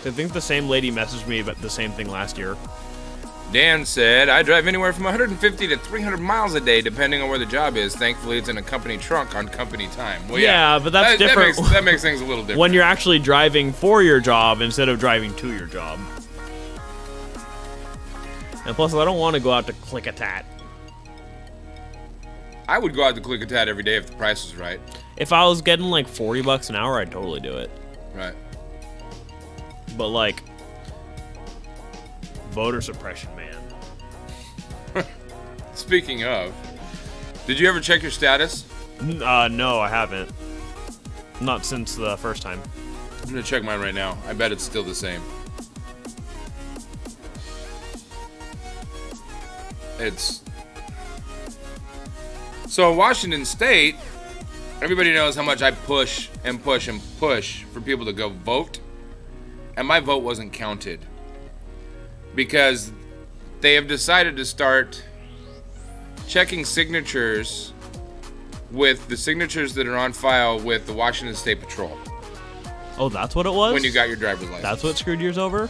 Speaker 3: I think the same lady messaged me about the same thing last year.
Speaker 2: Dan said, I drive anywhere from 150 to 300 miles a day, depending on where the job is. Thankfully, it's in a company trunk on company time. Well,
Speaker 3: yeah, but that's different.
Speaker 2: That makes things a little different.
Speaker 3: When you're actually driving for your job instead of driving to your job. And plus, I don't want to go out to Klickitat.
Speaker 2: I would go out to Klickitat every day if the price was right.
Speaker 3: If I was getting like $40 an hour, I'd totally do it.
Speaker 2: Right.
Speaker 3: But like, voter suppression, man.
Speaker 2: Speaking of, did you ever check your status?
Speaker 3: No, I haven't. Not since the first time.
Speaker 2: I'm gonna check mine right now. I bet it's still the same. So Washington State, everybody knows how much I push and push and push for people to go vote. And my vote wasn't counted. Because they have decided to start checking signatures with the signatures that are on file with the Washington State Patrol
Speaker 3: Oh, that's what it was?
Speaker 2: when you got your driver's license.
Speaker 3: That's what screwed yours over?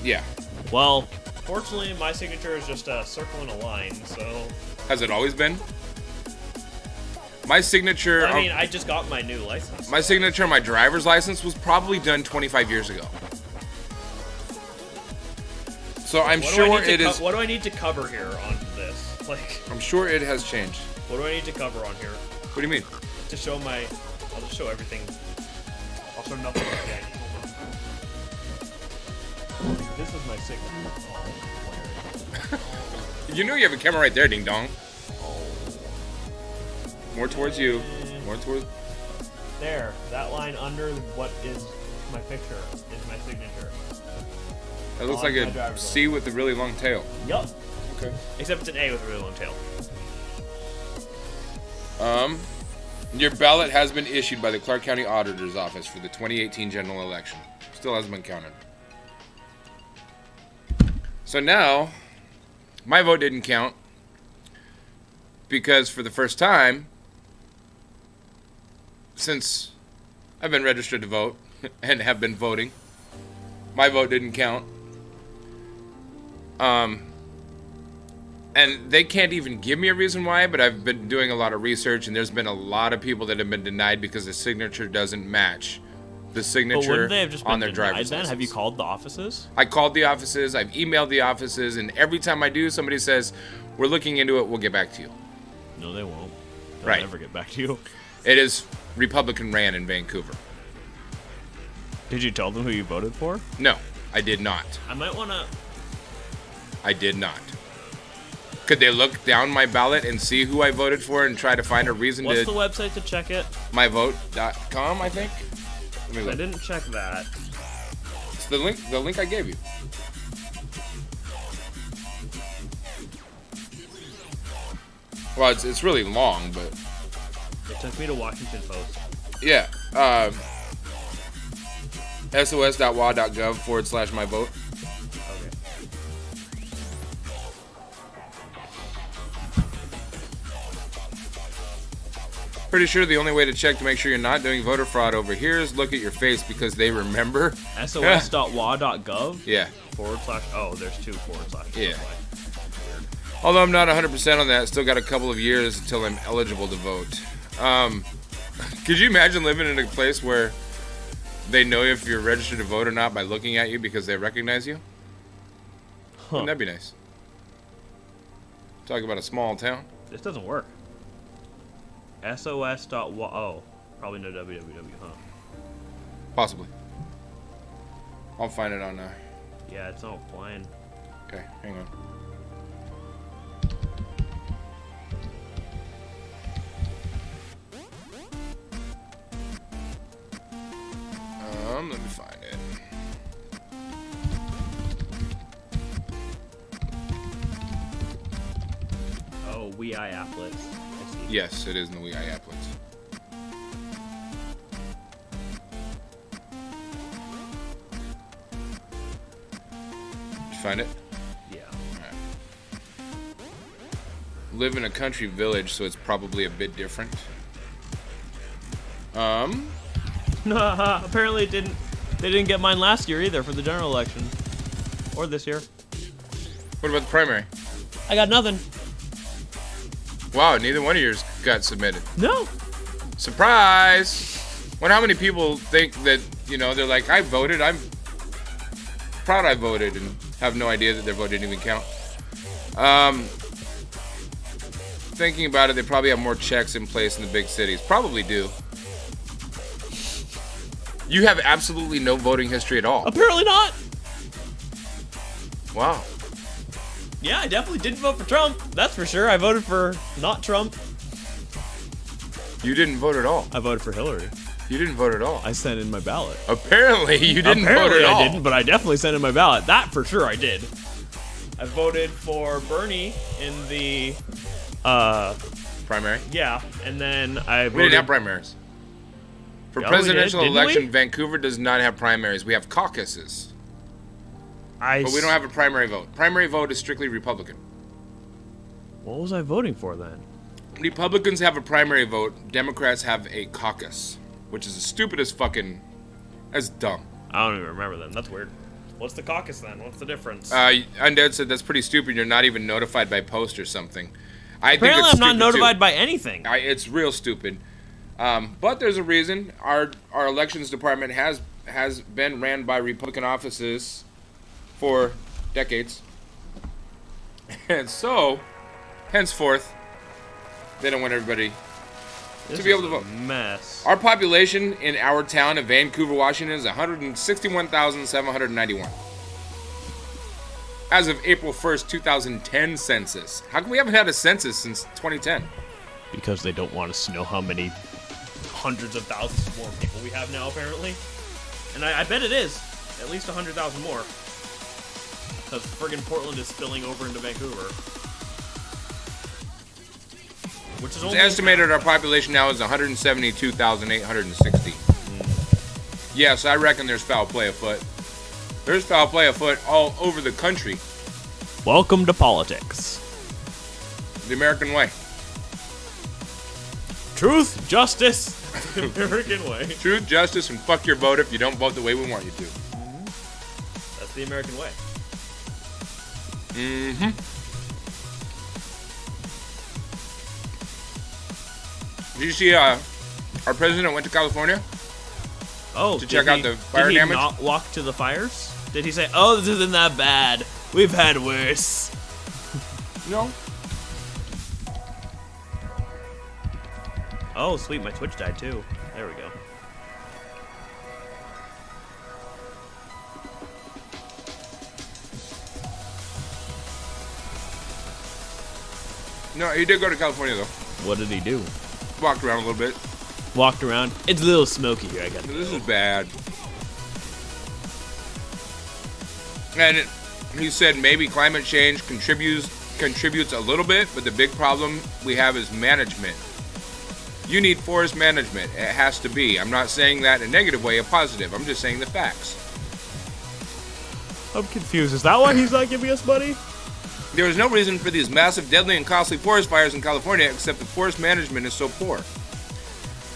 Speaker 2: Yeah.
Speaker 3: Well, fortunately, my signature is just a circle and a line, so...
Speaker 2: Has it always been? My signature...
Speaker 3: I mean, I just got my new license.
Speaker 2: My signature on my driver's license was probably done 25 years ago. So I'm sure it is...
Speaker 3: What do I need to cover here on this? Like,
Speaker 2: I'm sure it has changed.
Speaker 3: what do I need to cover on here?
Speaker 2: What do you mean?
Speaker 3: To show my... I'll just show everything. I'll show nothing again. This is my signature. Oh,
Speaker 2: You know you have a camera right there, ding dong. More towards you. More towards...
Speaker 3: there. That line under what is my picture is my signature.
Speaker 2: That looks
Speaker 3: On
Speaker 2: like
Speaker 3: my
Speaker 2: a
Speaker 3: driver's
Speaker 2: C with a really long tail.
Speaker 3: Yup.
Speaker 2: Okay.
Speaker 3: Except it's an A with a really long tail.
Speaker 2: Your ballot has been issued by the Clark County Auditor's Office for the 2018 general election. Still hasn't been counted. So now, my vote didn't count because for the first time, since I've been registered to vote and have been voting, my vote didn't count. And they can't even give me a reason why, but I've been doing a lot of research, and there's been a lot of people that have been denied because the signature doesn't match the
Speaker 3: But
Speaker 2: signature
Speaker 3: wouldn't they have just been
Speaker 2: on their
Speaker 3: denied
Speaker 2: driver's
Speaker 3: then?
Speaker 2: license.
Speaker 3: Have you called the offices?
Speaker 2: I called the offices, I've emailed the offices, and every time I do, somebody says, "We're looking into it, we'll get back to you."
Speaker 3: No, they won't. They'll
Speaker 2: Right.
Speaker 3: never get back to you.
Speaker 2: It is Republican ran in Vancouver.
Speaker 3: Did you tell them who you voted for?
Speaker 2: No, I did not.
Speaker 3: I might want to...
Speaker 2: I did not. Could they look down my ballot and see who I voted for and try to find a reason
Speaker 3: What's
Speaker 2: to...
Speaker 3: the website to check it?
Speaker 2: myvote.com, I think? Let me
Speaker 3: I
Speaker 2: look.
Speaker 3: didn't check that.
Speaker 2: It's the link I gave you. Well, it's really long, but
Speaker 3: It took me to Washington Post.
Speaker 2: yeah. sos.wa.gov/myvote.
Speaker 3: Okay.
Speaker 2: Pretty sure the only way to check to make sure you're not doing voter fraud over here is look at your face because they remember.
Speaker 3: sos.wa.gov
Speaker 2: Yeah.
Speaker 3: / oh, there's two /
Speaker 2: Yeah. Although I'm not 100% on that, still got a couple of years until I'm eligible to vote. Could you imagine living in a place where they know if you're registered to vote or not by looking at you because they recognize you?
Speaker 3: Huh.
Speaker 2: Wouldn't that be nice? Talk about a small town.
Speaker 3: This doesn't work. sos.wa. Oh, probably no www, huh?
Speaker 2: Possibly. I'll find it on
Speaker 3: Yeah, it's not flying.
Speaker 2: okay, hang on. Let me find it.
Speaker 3: Oh, WEI applets. I see.
Speaker 2: Yes, it is in the WEI applets. Did you find it?
Speaker 3: Yeah.
Speaker 2: Alright. Live in a country village, so it's probably a bit different.
Speaker 3: Apparently it didn't. They didn't get mine last year either for the general election, or this year.
Speaker 2: What about the primary?
Speaker 3: I got nothing.
Speaker 2: Wow, neither one of yours got submitted.
Speaker 3: No.
Speaker 2: Surprise! Wonder how many people think that, you know, they're like, I voted, I'm proud I voted, and have no idea that their vote didn't even count. Thinking about it, they probably have more checks in place in the big cities. Probably do. You have absolutely no voting history at all.
Speaker 3: Apparently not.
Speaker 2: Wow.
Speaker 3: Yeah, I definitely didn't vote for Trump. That's for sure. I voted for not Trump.
Speaker 2: You didn't vote at all.
Speaker 3: I voted for Hillary.
Speaker 2: You didn't vote at all.
Speaker 3: I sent in my ballot.
Speaker 2: Apparently, you didn't
Speaker 3: Apparently
Speaker 2: vote at all.
Speaker 3: I didn't, but I definitely sent in my ballot. That for sure I did. I voted for Bernie in the,
Speaker 2: Primary?
Speaker 3: yeah, and then I voted...
Speaker 2: We didn't have primaries. For
Speaker 3: Yeah, we did,
Speaker 2: presidential
Speaker 3: didn't
Speaker 2: election,
Speaker 3: we?
Speaker 2: Vancouver does not have primaries. We have caucuses.
Speaker 3: I
Speaker 2: But we don't have a primary vote. Primary vote is strictly Republican.
Speaker 3: What was I voting for then?
Speaker 2: Republicans have a primary vote. Democrats have a caucus, which is the stupidest fucking. That's dumb.
Speaker 3: I don't even remember them. That's weird. What's the caucus then? What's the difference?
Speaker 2: Undead said that's pretty stupid. You're not even notified by post or something. I think
Speaker 3: Apparently,
Speaker 2: it's
Speaker 3: I'm not
Speaker 2: stupid,
Speaker 3: notified
Speaker 2: too.
Speaker 3: by anything.
Speaker 2: It's real stupid. But there's a reason. Our elections department has been ran by Republican offices for decades, and so henceforth they don't want everybody to be able to vote.
Speaker 3: Mess.
Speaker 2: Our population in our town of Vancouver, Washington is 161,791. As of April 1st, 2010 census. How come we haven't had a census since 2010?
Speaker 3: Because they don't want us to know how many hundreds of thousands more people we have now, apparently. And I bet it is. At least 100,000 more. Because friggin' Portland is spilling over into Vancouver. Which is
Speaker 2: It's
Speaker 3: only
Speaker 2: estimated our population now is 172,860. Yes, I reckon there's foul play afoot. There's foul play afoot all over the country.
Speaker 3: Welcome to politics.
Speaker 2: The American way.
Speaker 3: Truth, justice, the American way.
Speaker 2: Truth, justice, and fuck your vote if you don't vote the way we want you to.
Speaker 3: That's the American way.
Speaker 2: Mm-hmm. Did you see our president went to California?
Speaker 3: Oh,
Speaker 2: To check out the fire
Speaker 3: did he
Speaker 2: damage?
Speaker 3: not walk to the fires? Did he say, "Oh, this isn't that bad. We've had worse"?
Speaker 2: No.
Speaker 3: Oh, sweet, my Twitch died too. There we go.
Speaker 2: No, he did go to California though.
Speaker 3: What did he do?
Speaker 2: Walked around a little bit.
Speaker 3: Walked around. It's a little smoky here. I got.
Speaker 2: This is bad. And he said maybe climate change contributes a little bit, but the big problem we have is management. You need forest management. It has to be. I'm not saying that in a negative way, a positive. I'm just saying the facts.
Speaker 3: I'm confused. Is that why he's not giving us money?
Speaker 2: There is no reason for these massive, deadly, and costly forest fires in California except the forest management is so poor.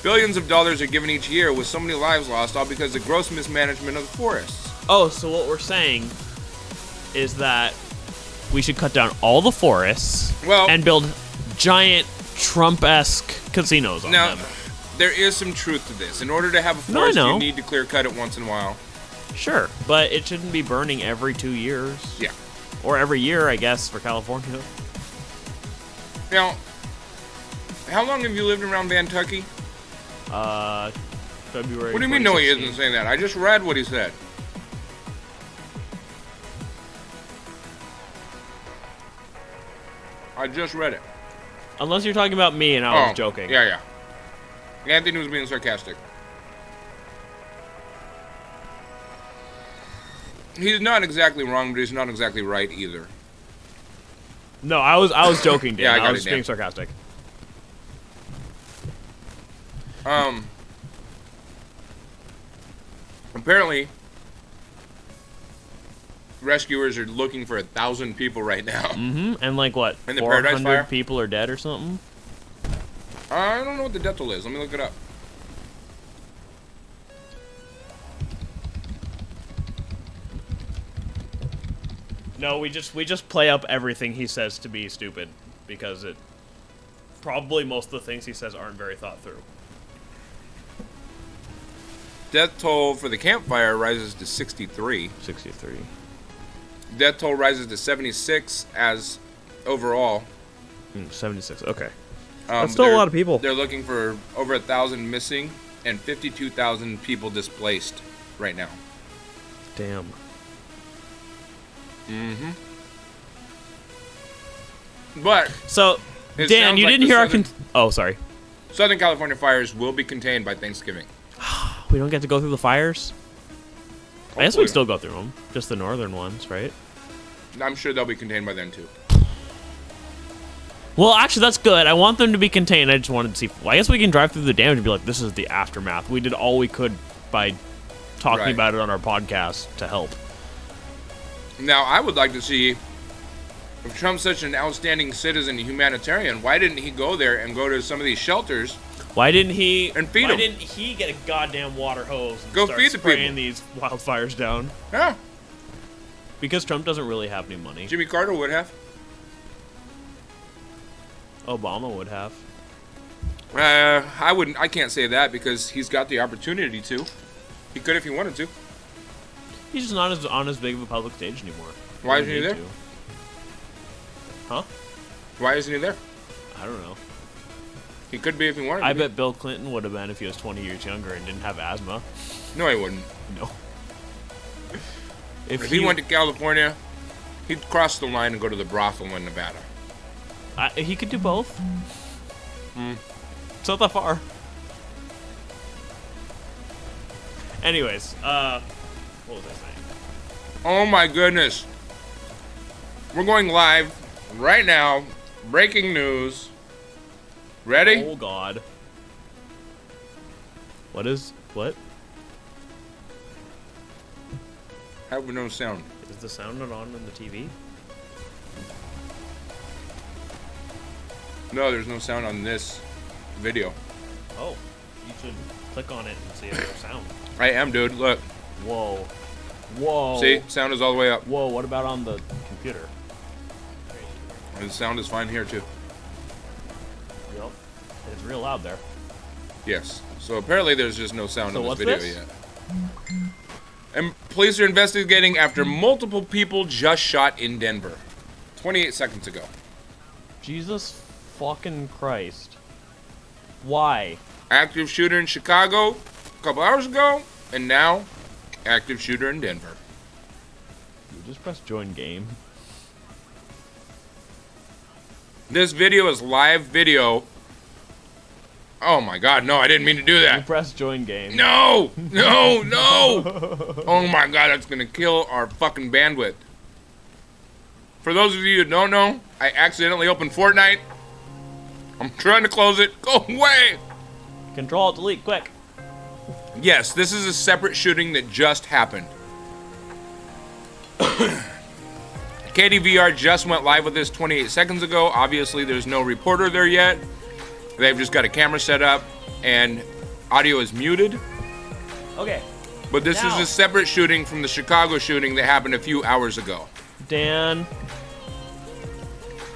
Speaker 2: Billions of dollars are given each year with so many lives lost, all because of gross mismanagement of the forests.
Speaker 3: Oh, so what we're saying is that we should cut down all the forests and build giant Trump-esque casinos on
Speaker 2: Now,
Speaker 3: them.
Speaker 2: there is some truth to this. In order to have a
Speaker 3: No, I
Speaker 2: forest,
Speaker 3: know.
Speaker 2: you need to clear cut it once in a while.
Speaker 3: Sure, but it shouldn't be burning every 2 years.
Speaker 2: Yeah.
Speaker 3: Or every year, I guess, for California.
Speaker 2: Now, how long have you lived around Vantucky?
Speaker 3: February.
Speaker 2: What do you mean, no, he
Speaker 3: 2016.
Speaker 2: isn't saying that? I just read what he said. I just read it.
Speaker 3: Unless you're talking about me and I was joking.
Speaker 2: Yeah. Anthony was being sarcastic. He's not exactly wrong, but he's not exactly right either.
Speaker 3: No, I was joking, Dan.
Speaker 2: Yeah, I got
Speaker 3: I
Speaker 2: it,
Speaker 3: was
Speaker 2: Dan.
Speaker 3: being sarcastic.
Speaker 2: Apparently, rescuers are looking for 1,000 people right now.
Speaker 3: Mm-hmm. And like what?
Speaker 2: In the Paradise
Speaker 3: 400
Speaker 2: Fire?
Speaker 3: people are dead or something?
Speaker 2: I don't know what the death toll is. Let me look it up.
Speaker 3: No, we just play up everything he says to be stupid because it probably most of the things he says aren't very thought through.
Speaker 2: Death toll for the campfire rises to 63.
Speaker 3: 63.
Speaker 2: Death toll rises to 76 as overall.
Speaker 3: 76. Okay. That's still a
Speaker 2: They're-
Speaker 3: lot of people.
Speaker 2: They're looking for over 1,000 missing and 52,000 people displaced right now.
Speaker 3: Damn.
Speaker 2: Mm-hmm. But
Speaker 3: So,
Speaker 2: It
Speaker 3: Dan,
Speaker 2: sounds
Speaker 3: you
Speaker 2: like
Speaker 3: didn't
Speaker 2: the
Speaker 3: hear our
Speaker 2: Southern-
Speaker 3: Oh, sorry.
Speaker 2: Southern California fires will be contained by Thanksgiving.
Speaker 3: We don't get to go through the fires? I guess we
Speaker 2: Hopefully.
Speaker 3: can still go through them. Just the northern ones, right?
Speaker 2: I'm sure they'll be contained by then too.
Speaker 3: Well, actually, that's good. I want them to be contained. I just wanted to see. Well, I guess we can drive through the damage and be like, this is the aftermath. We did all we could by talking
Speaker 2: Right.
Speaker 3: about it on our podcast to help.
Speaker 2: Now, I would like to see If Trump's such an outstanding citizen and humanitarian, why didn't he go there and go to some of these shelters?
Speaker 3: Why didn't he?
Speaker 2: And feed
Speaker 3: why
Speaker 2: 'em.
Speaker 3: didn't he get a goddamn water hose and
Speaker 2: Go
Speaker 3: start
Speaker 2: feed the
Speaker 3: spraying
Speaker 2: people.
Speaker 3: these wildfires down?
Speaker 2: Yeah,
Speaker 3: Because Trump doesn't really have any money.
Speaker 2: Jimmy Carter would have.
Speaker 3: Obama would have.
Speaker 2: I wouldn't. I can't say that because he's got the opportunity to. He could if he wanted to.
Speaker 3: He's just not on as big of a public stage anymore.
Speaker 2: Why
Speaker 3: Doesn't
Speaker 2: isn't he
Speaker 3: need
Speaker 2: there?
Speaker 3: to. Huh?
Speaker 2: Why isn't he there?
Speaker 3: I don't know.
Speaker 2: He could be if he wanted to.
Speaker 3: I
Speaker 2: be.
Speaker 3: bet Bill Clinton would have been if he was 20 years younger and didn't have asthma.
Speaker 2: No, he wouldn't.
Speaker 3: No.
Speaker 2: If he went to California, he'd cross the line and go to the brothel in Nevada.
Speaker 3: He could do both. It's not that far. Anyways, what was I saying?
Speaker 2: Oh my goodness. We're going live right now. Breaking news. Ready?
Speaker 3: Oh God. What?
Speaker 2: Have no sound.
Speaker 3: Is the sound not on the TV?
Speaker 2: No, there's no sound on this video.
Speaker 3: Oh, you should click on it and see if there's sound.
Speaker 2: I am, dude. Look.
Speaker 3: Whoa. Whoa.
Speaker 2: See? Sound is all the way up.
Speaker 3: Whoa, what about on the computer?
Speaker 2: And the sound is fine here, too.
Speaker 3: Yep. It's real loud there.
Speaker 2: Yes. So apparently there's just no sound
Speaker 3: So
Speaker 2: on this
Speaker 3: what's
Speaker 2: video
Speaker 3: this?
Speaker 2: yet. And police are investigating after multiple people just shot in Denver 28 seconds ago.
Speaker 3: Jesus fucking Christ. Why?
Speaker 2: Active shooter in Chicago a couple hours ago, and now active shooter in Denver.
Speaker 3: You just press join game.
Speaker 2: This video is live video. Oh my god, no, I didn't mean to do
Speaker 3: You
Speaker 2: that.
Speaker 3: press join game.
Speaker 2: No! No! No! Oh my god, that's gonna kill our fucking bandwidth. For those of you who don't know, I accidentally opened Fortnite. I'm trying to close it. Go away!
Speaker 3: Control delete quick.
Speaker 2: Yes, this is a separate shooting that just happened. KDVR just went live with this 28 seconds ago. Obviously, there's no reporter there yet. They've just got a camera set up, and audio is muted.
Speaker 3: Okay.
Speaker 2: But this
Speaker 3: Now.
Speaker 2: is a separate shooting from the Chicago shooting that happened a few hours ago.
Speaker 3: Dan,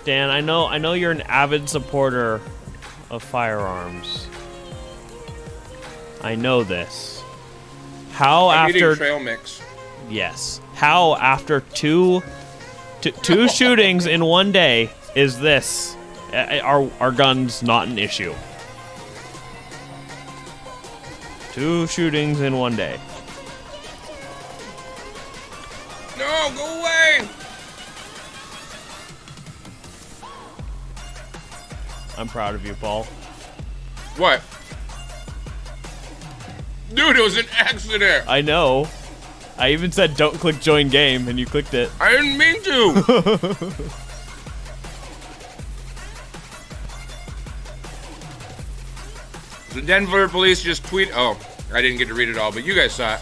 Speaker 3: I know you're an avid supporter of firearms. I know this. How
Speaker 2: I'm eating
Speaker 3: after
Speaker 2: trail mix.
Speaker 3: yes, how after two shootings in one day is this? Are guns not an issue? 2 shootings in one day.
Speaker 2: No, go away!
Speaker 3: I'm proud of you, Paul.
Speaker 2: What? Dude, it was an accident.
Speaker 3: I know. I even said don't click join game, and you clicked it.
Speaker 2: I didn't mean to. The Denver police just tweet. Oh, I didn't get to read it all, but you guys saw it.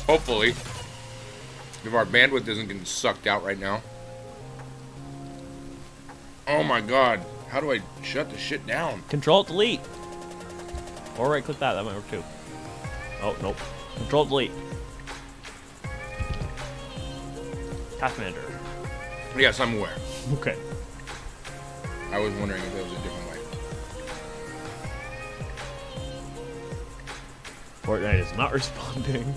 Speaker 2: Hopefully. If our bandwidth isn't getting sucked out right now. Oh my god. How do I shut the shit down?
Speaker 3: Control delete. Or right click that. That might work too. Oh, nope. Control delete. Task manager.
Speaker 2: Yes, I'm aware.
Speaker 3: Okay.
Speaker 2: I was wondering if there was a different way.
Speaker 3: Fortnite is not responding.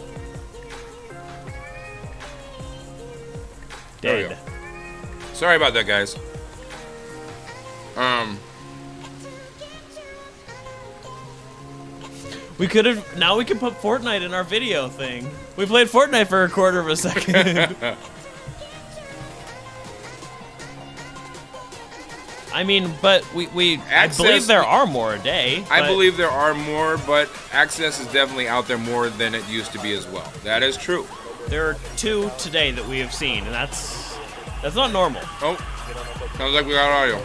Speaker 2: There we
Speaker 3: Dead.
Speaker 2: go. Sorry about that, guys.
Speaker 3: We could have. Now we can put Fortnite in our video thing. We played Fortnite for a quarter of a second. I mean, but I
Speaker 2: Access-
Speaker 3: believe there are more a day.
Speaker 2: I
Speaker 3: but
Speaker 2: believe there are more, but access is definitely out there more than it used to be as well. That is true.
Speaker 3: there are 2 today that we have seen, and that's not normal.
Speaker 2: Oh, sounds like we got audio.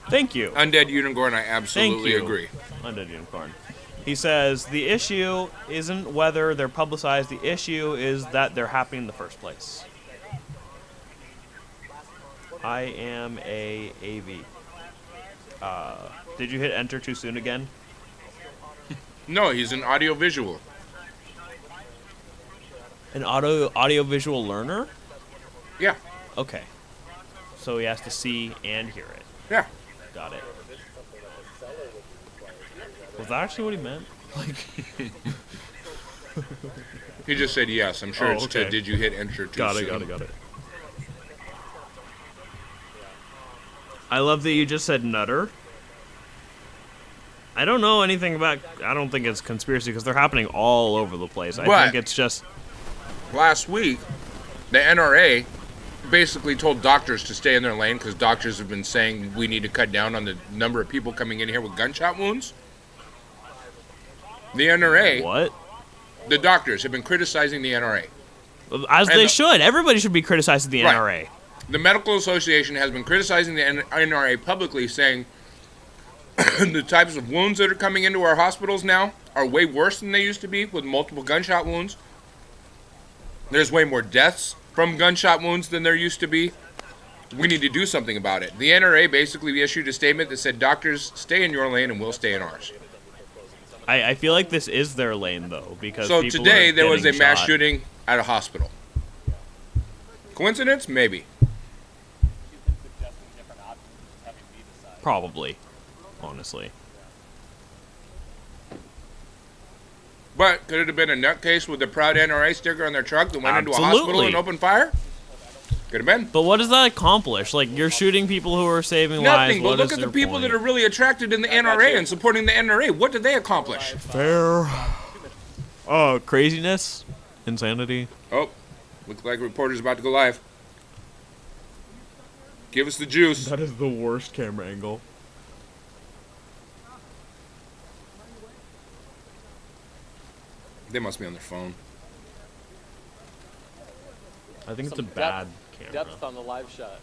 Speaker 3: Thank you.
Speaker 2: Undead Unicorn, I absolutely
Speaker 3: Thank you.
Speaker 2: agree.
Speaker 3: Undead Unicorn. He says the issue isn't whether they're publicized. The issue is that they're happening in the first place. I am a AV. Did you hit enter too soon again?
Speaker 2: No, he's an audio-visual.
Speaker 3: An audio-visual learner?
Speaker 2: Yeah,
Speaker 3: Okay. So he has to see and hear it.
Speaker 2: yeah.
Speaker 3: Got it. Was that actually what he meant? Like,
Speaker 2: He just said yes. I'm sure
Speaker 3: Oh,
Speaker 2: it's
Speaker 3: okay.
Speaker 2: to did you hit enter too soon.
Speaker 3: got it. I love that you just said nutter. I don't know anything about. I don't think it's conspiracy because they're happening all over the place. I
Speaker 2: But-
Speaker 3: think it's just.
Speaker 2: Last week, the NRA basically told doctors to stay in their lane because doctors have been saying we need to cut down on the number of people coming in here with gunshot wounds. The NRA,
Speaker 3: What?
Speaker 2: the doctors have been criticizing the NRA.
Speaker 3: As
Speaker 2: And
Speaker 3: they
Speaker 2: the-
Speaker 3: should. Everybody should be criticizing the
Speaker 2: Right.
Speaker 3: NRA.
Speaker 2: The Medical Association has been criticizing the NRA publicly, saying the types of wounds that are coming into our hospitals now are way worse than they used to be with multiple gunshot wounds. There's way more deaths from gunshot wounds than there used to be. We need to do something about it. The NRA basically issued a statement that said, doctors, stay in your lane and we'll stay in ours.
Speaker 3: I feel like this is their lane though because.
Speaker 2: So
Speaker 3: people
Speaker 2: today
Speaker 3: are
Speaker 2: there was a
Speaker 3: getting
Speaker 2: mass
Speaker 3: shot.
Speaker 2: shooting at a hospital. Coincidence? Maybe.
Speaker 3: Probably. Honestly.
Speaker 2: But could it have been a nutcase with a proud NRA sticker on their truck that went into a hospital
Speaker 3: Absolutely.
Speaker 2: and opened fire? Could have been.
Speaker 3: But what does that accomplish? Like, you're shooting people who are saving lives.
Speaker 2: Nothing, but
Speaker 3: What
Speaker 2: look
Speaker 3: is
Speaker 2: at the
Speaker 3: their
Speaker 2: people
Speaker 3: point?
Speaker 2: that are really attracted in the NRA and supporting the NRA. What did they accomplish?
Speaker 3: Fair. Oh, craziness? Insanity?
Speaker 2: Oh, looks like a reporter's about to go live. Give us the juice.
Speaker 3: That is the worst camera angle.
Speaker 2: They must be on their phone.
Speaker 3: I think it's a
Speaker 5: Some
Speaker 3: bad camera.
Speaker 5: Depth on the live shot.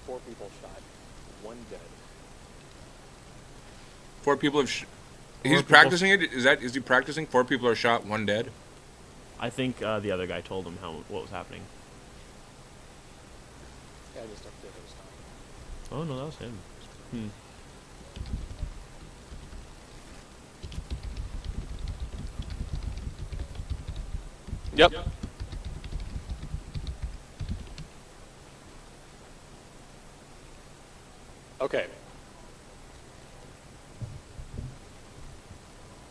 Speaker 5: Four people shot, one dead.
Speaker 2: 4 people have. He's
Speaker 3: people-
Speaker 2: practicing it. Is he practicing? 4 people are shot, 1 dead.
Speaker 3: I think the other guy told him what was happening.
Speaker 5: Yeah, I just updated his time.
Speaker 3: Oh no, that was him.
Speaker 5: Yep. Okay.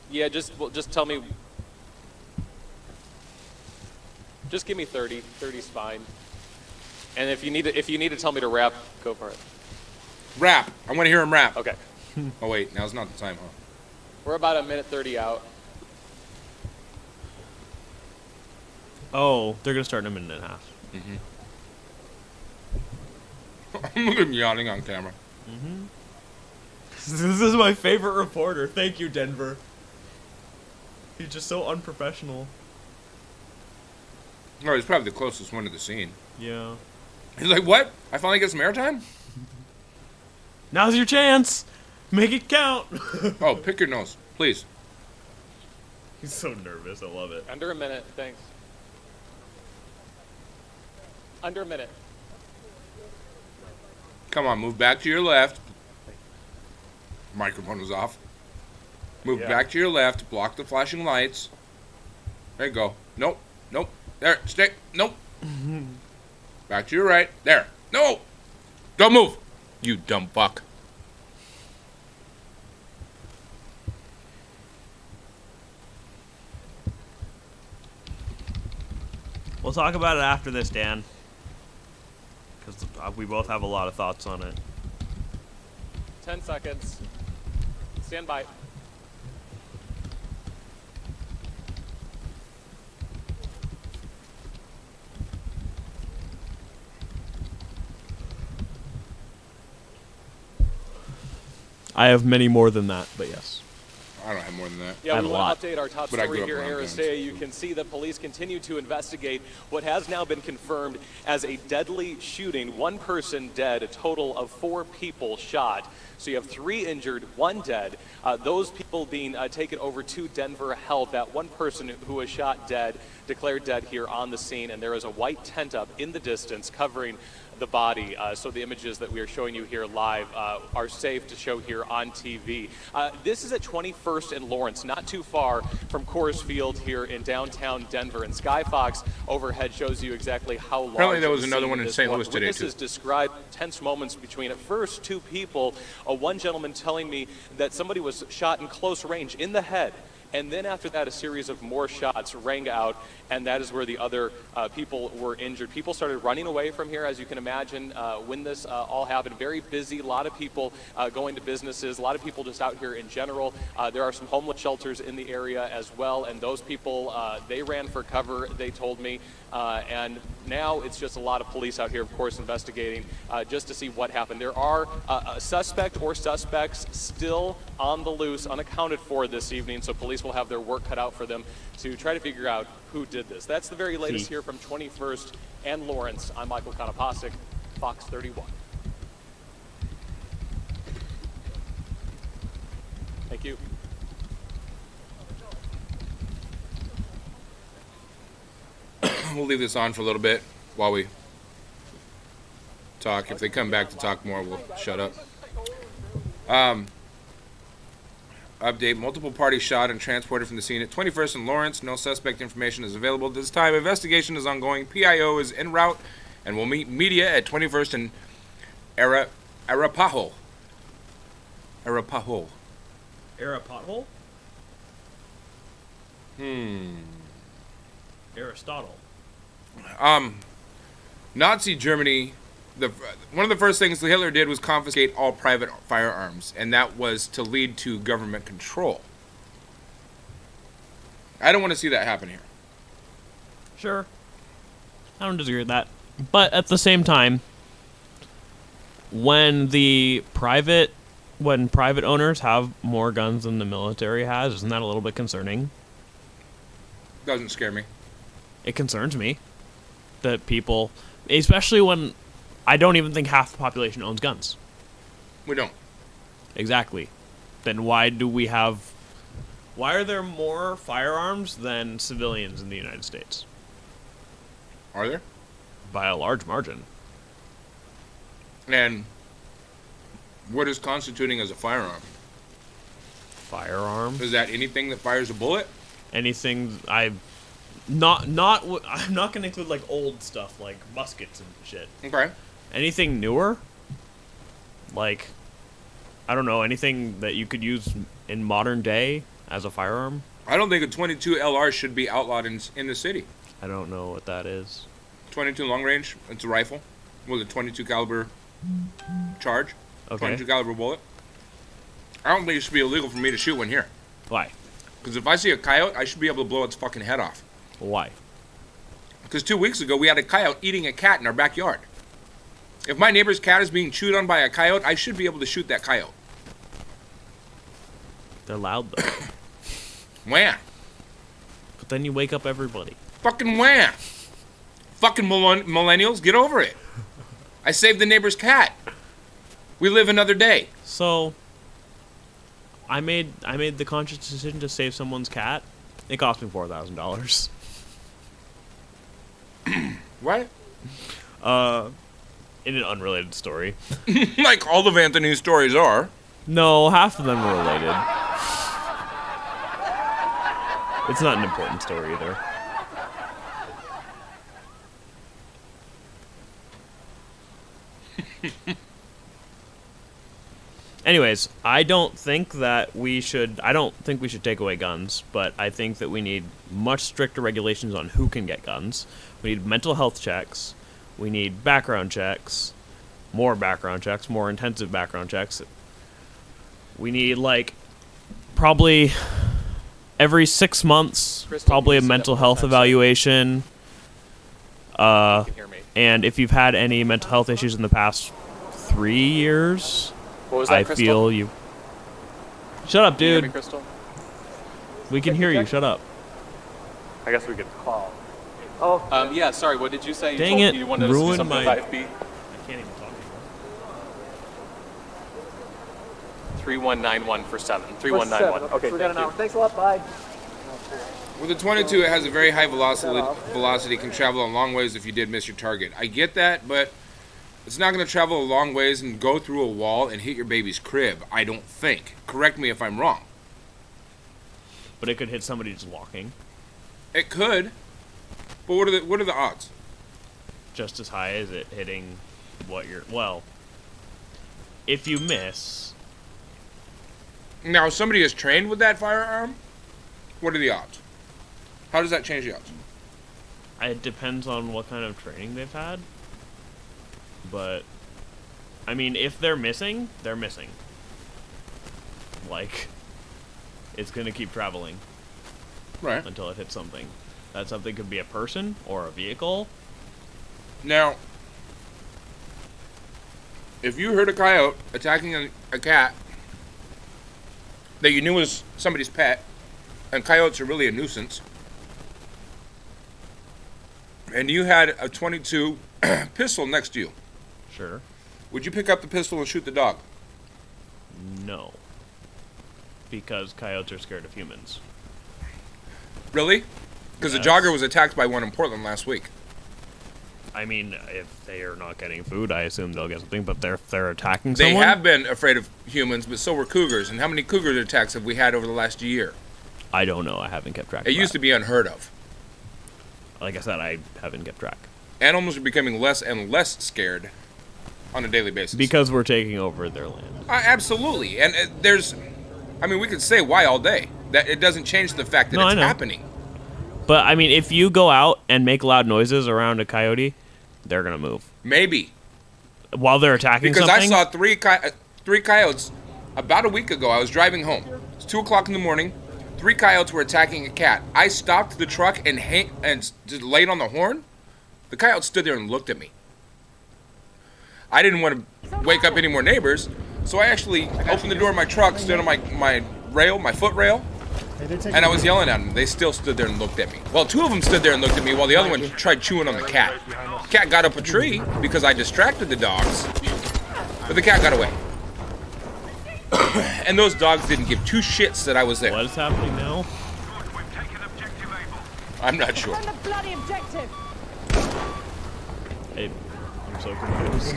Speaker 5: Yeah, just tell me. Just give me 30. 30's fine. And if you need to tell me to rap, go for it.
Speaker 2: Rap. I want to hear him rap.
Speaker 5: Okay.
Speaker 2: Oh wait, now's not the time, huh?
Speaker 5: We're about a minute 30 out.
Speaker 3: Oh, they're gonna start in a minute and a half.
Speaker 2: Look at him yawning on camera.
Speaker 3: This is my favorite reporter. Thank you, Denver. He's just so unprofessional.
Speaker 2: Oh, he's probably the closest one to the scene.
Speaker 3: Yeah.
Speaker 2: He's like, what? I finally get some airtime?
Speaker 3: Now's your chance. Make it count.
Speaker 2: Oh, pick your nose, please.
Speaker 3: He's so nervous. I love it.
Speaker 5: Under a minute, thanks. Under a minute.
Speaker 2: Come on, move back to your left. Microphone was off. Move
Speaker 5: Yeah.
Speaker 2: back to your left. Block the flashing lights. There you go. Nope. Nope. There. Stay. Nope. Back to your right. There. No. Don't move. You dumb fuck.
Speaker 3: We'll talk about it after this, Dan. Because we both have a lot of thoughts on it.
Speaker 5: 10 seconds. Stand by.
Speaker 3: I have many more than that, but yes.
Speaker 2: I don't have more than that.
Speaker 5: Yeah,
Speaker 3: I have
Speaker 5: we
Speaker 3: a
Speaker 5: want
Speaker 3: lot.
Speaker 5: to update our top
Speaker 2: But I
Speaker 5: story
Speaker 2: grew up
Speaker 5: here,
Speaker 2: around
Speaker 5: Harris.
Speaker 2: guns.
Speaker 5: You can see that police continue to investigate what has now been confirmed as a deadly shooting. One person dead, a total of 4 people shot. So you have 3 injured, 1 dead. Those people being taken over to Denver Health. That one person who was shot dead, declared dead here on the scene, and there is a white tent up in the distance covering the body. So the images that we are showing you here live are safe to show here on TV. This is at 21st and Lawrence, not too far from Coors Field here in downtown Denver. And Skyfox overhead shows you exactly how large.
Speaker 2: Apparently there was
Speaker 5: the
Speaker 2: another
Speaker 5: scene
Speaker 2: one in
Speaker 5: is.
Speaker 2: St. Louis today,
Speaker 5: Witnesses
Speaker 2: too.
Speaker 5: described tense moments between, at first, 2 people. One gentleman telling me that somebody was shot in close range in the head. And then after that, a series of more shots rang out, and that is where the other people were injured. People started running away from here, as you can imagine, when this all happened. Very busy, a lot of people going to businesses, a lot of people just out here in general. There are some homeless shelters in the area as well, and those people, they ran for cover, they told me. And now it's just a lot of police out here, of course, investigating just to see what happened. There are a suspect or suspects still on the loose, unaccounted for this evening, so police will have their work cut out for them to try to figure out who did this. That's the very latest here from 21st and Lawrence. I'm Michael Konopasek, Fox 31. Thank you.
Speaker 2: We'll leave this on for a little bit while we talk. If they come back to talk more, we'll shut up. Update. Multiple parties shot and transported from the scene at 21st and Lawrence. No suspect information is available at this time. Investigation is ongoing. PIO is en route and will meet media at 21st and Arapaho. Arapaho.
Speaker 3: Era pothole? Aristotle.
Speaker 2: Nazi Germany, one of the first things Hitler did was confiscate all private firearms, and that was to lead to government control. I don't want to see that happen here.
Speaker 3: Sure. I don't disagree with that. But at the same time, when private owners have more guns than the military has, isn't that a little bit concerning?
Speaker 2: Doesn't scare me.
Speaker 3: It concerns me that people, especially when I don't even think half the population owns guns.
Speaker 2: We don't.
Speaker 3: Exactly. Then why are there more firearms than civilians in the United States?
Speaker 2: Are there?
Speaker 3: By a large margin.
Speaker 2: And what is constituting as a firearm?
Speaker 3: Firearm?
Speaker 2: Is that anything that fires a bullet?
Speaker 3: Anything I'm not going to include like old stuff like muskets and shit.
Speaker 2: Okay.
Speaker 3: Anything newer? Like, I don't know, anything that you could use in modern day as a firearm?
Speaker 2: I don't think a 22 LR should be outlawed in the city.
Speaker 3: I don't know what that is.
Speaker 2: 22 long range, it's a rifle with a 22 caliber charge,
Speaker 3: Okay.
Speaker 2: 22 caliber bullet. I don't think it should be illegal for me to shoot one here.
Speaker 3: Why?
Speaker 2: Because if I see a coyote, I should be able to blow its fucking head off.
Speaker 3: Why?
Speaker 2: Because 2 weeks ago, we had a coyote eating a cat in our backyard. If my neighbor's cat is being chewed on by a coyote, I should be able to shoot that coyote.
Speaker 3: They're loud though.
Speaker 2: Wham!
Speaker 3: But then you wake up everybody.
Speaker 2: Fucking wham! Fucking millennials, get over it. I saved the neighbor's cat. We live another day.
Speaker 3: So I made the conscious decision to save someone's cat. It cost me $4,000.
Speaker 2: What?
Speaker 3: In an unrelated story.
Speaker 2: Like all of Anthony's stories are.
Speaker 3: No, half of them are related. It's not an important story either. Anyways, I don't think we should take away guns, but I think that we need much stricter regulations on who can get guns. We need mental health checks. We need background checks. More intensive background checks. We need, like, probably every 6 months,
Speaker 5: Crystal,
Speaker 3: probably a
Speaker 5: you said
Speaker 3: mental
Speaker 5: that one more
Speaker 3: health
Speaker 5: time,
Speaker 3: evaluation.
Speaker 5: You can hear me.
Speaker 3: And if you've had any mental health issues in the past 3 years,
Speaker 5: What was that,
Speaker 3: I
Speaker 5: Crystal?
Speaker 3: feel you. Shut up,
Speaker 5: Can you hear me,
Speaker 3: dude.
Speaker 5: Crystal?
Speaker 3: We can hear you. Shut up.
Speaker 6: I guess we could call.
Speaker 5: Yeah, sorry, what did you say?
Speaker 3: Dang
Speaker 5: you
Speaker 3: it,
Speaker 5: You wanted us to do
Speaker 3: ruined
Speaker 5: something
Speaker 3: my-
Speaker 5: with IFB?
Speaker 3: I can't even talk anymore.
Speaker 5: 3191 for 7. 3191.
Speaker 6: Okay,
Speaker 7: We got
Speaker 6: thank
Speaker 7: an
Speaker 6: you.
Speaker 7: hour. Thanks a lot. Bye.
Speaker 2: With the 22, it has a very high velocity, can travel a long ways if you did miss your target. I get that, but it's not going to travel a long ways and go through a wall and hit your baby's crib, I don't think. Correct me if I'm wrong.
Speaker 3: But it could hit somebody just walking.
Speaker 2: It could, but what are the odds?
Speaker 3: Just as high as it hitting what you're... Well, if you miss...
Speaker 2: Now, if somebody is trained with that firearm, what are the odds? How does that change the odds?
Speaker 3: It depends on what kind of training they've had. But, I mean, if they're missing, they're missing. Like, it's going to keep traveling
Speaker 2: Right.
Speaker 3: until it hits something. That something could be a person or a vehicle.
Speaker 2: Now, if you heard a coyote attacking a cat that you knew was somebody's pet, and coyotes are really a nuisance, and you had a 22 pistol next to you,
Speaker 3: Sure.
Speaker 2: would you pick up the pistol and shoot the dog?
Speaker 3: No. Because coyotes are scared of humans.
Speaker 2: Really? Because
Speaker 3: Yes.
Speaker 2: the jogger was attacked by one in Portland last week.
Speaker 3: I mean, if they are not getting food, I assume they'll get something, but if they're attacking
Speaker 2: They
Speaker 3: someone...
Speaker 2: have been afraid of humans, but so were cougars. And how many cougar attacks have we had over the last year?
Speaker 3: I don't know. I haven't kept track
Speaker 2: It
Speaker 3: of
Speaker 2: used
Speaker 3: that.
Speaker 2: to be unheard of.
Speaker 3: Like I said, I haven't kept track.
Speaker 2: Animals are becoming less and less scared on a daily basis.
Speaker 3: Because we're taking over their land.
Speaker 2: Absolutely. And I mean, we could say why all day. That it doesn't change the fact that
Speaker 3: No, I
Speaker 2: it's
Speaker 3: know.
Speaker 2: happening.
Speaker 3: But, I mean, if you go out and make loud noises around a coyote, they're going to move.
Speaker 2: Maybe.
Speaker 3: While they're attacking
Speaker 2: Because
Speaker 3: something...
Speaker 2: I saw three coyotes about a week ago. I was driving home. It's 2 o'clock in the morning. 3 coyotes were attacking a cat. I stopped the truck and just laid on the horn. The coyote stood there and looked at me. I didn't want to wake up any more neighbors, so I actually opened the door of my truck, stood on my rail, my foot rail, and I was yelling at them. They still stood there and looked at me. Well, 2 of them stood there and looked at me while the other one tried chewing on the cat. Cat got up a tree because I distracted the dogs, but the cat got away. And those dogs didn't give 2 shits that I was there.
Speaker 3: What is happening now?
Speaker 2: I'm not sure.
Speaker 8: On the bloody objective.
Speaker 3: I'm so confused.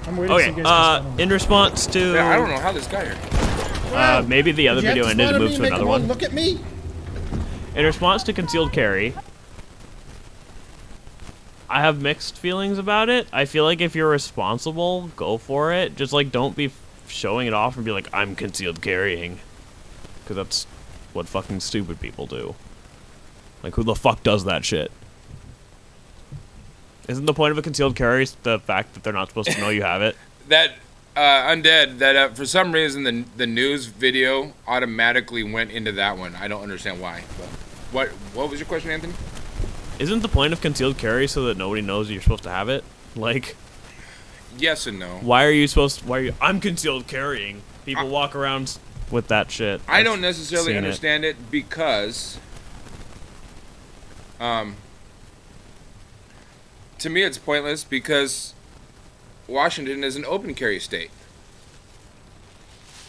Speaker 7: I'm waiting to see
Speaker 3: Okay,
Speaker 7: you guys respond.
Speaker 3: in response to...
Speaker 2: Yeah, I don't know how this got here.
Speaker 3: maybe the other video ended and moved to another one.
Speaker 7: Look at me.
Speaker 3: In response to concealed carry, I have mixed feelings about it. I feel like if you're responsible, go for it. Just, like, don't be showing it off and be like, I'm concealed carrying. Because that's what fucking stupid people do. Like, who the fuck does that shit? Isn't the point of a concealed carry the fact that they're not supposed to know you have it?
Speaker 2: That Undead, that for some reason the news video automatically went into that one. I don't understand why. But what was your question, Anthony?
Speaker 3: Isn't the point of concealed carry so that nobody knows you're supposed to have it? Like,
Speaker 2: Yes and no.
Speaker 3: why are you supposed to... I'm concealed carrying. People walk around with that shit.
Speaker 2: I don't
Speaker 3: I've
Speaker 2: necessarily
Speaker 3: seen it.
Speaker 2: understand it because, to me it's pointless because Washington is an open carry state.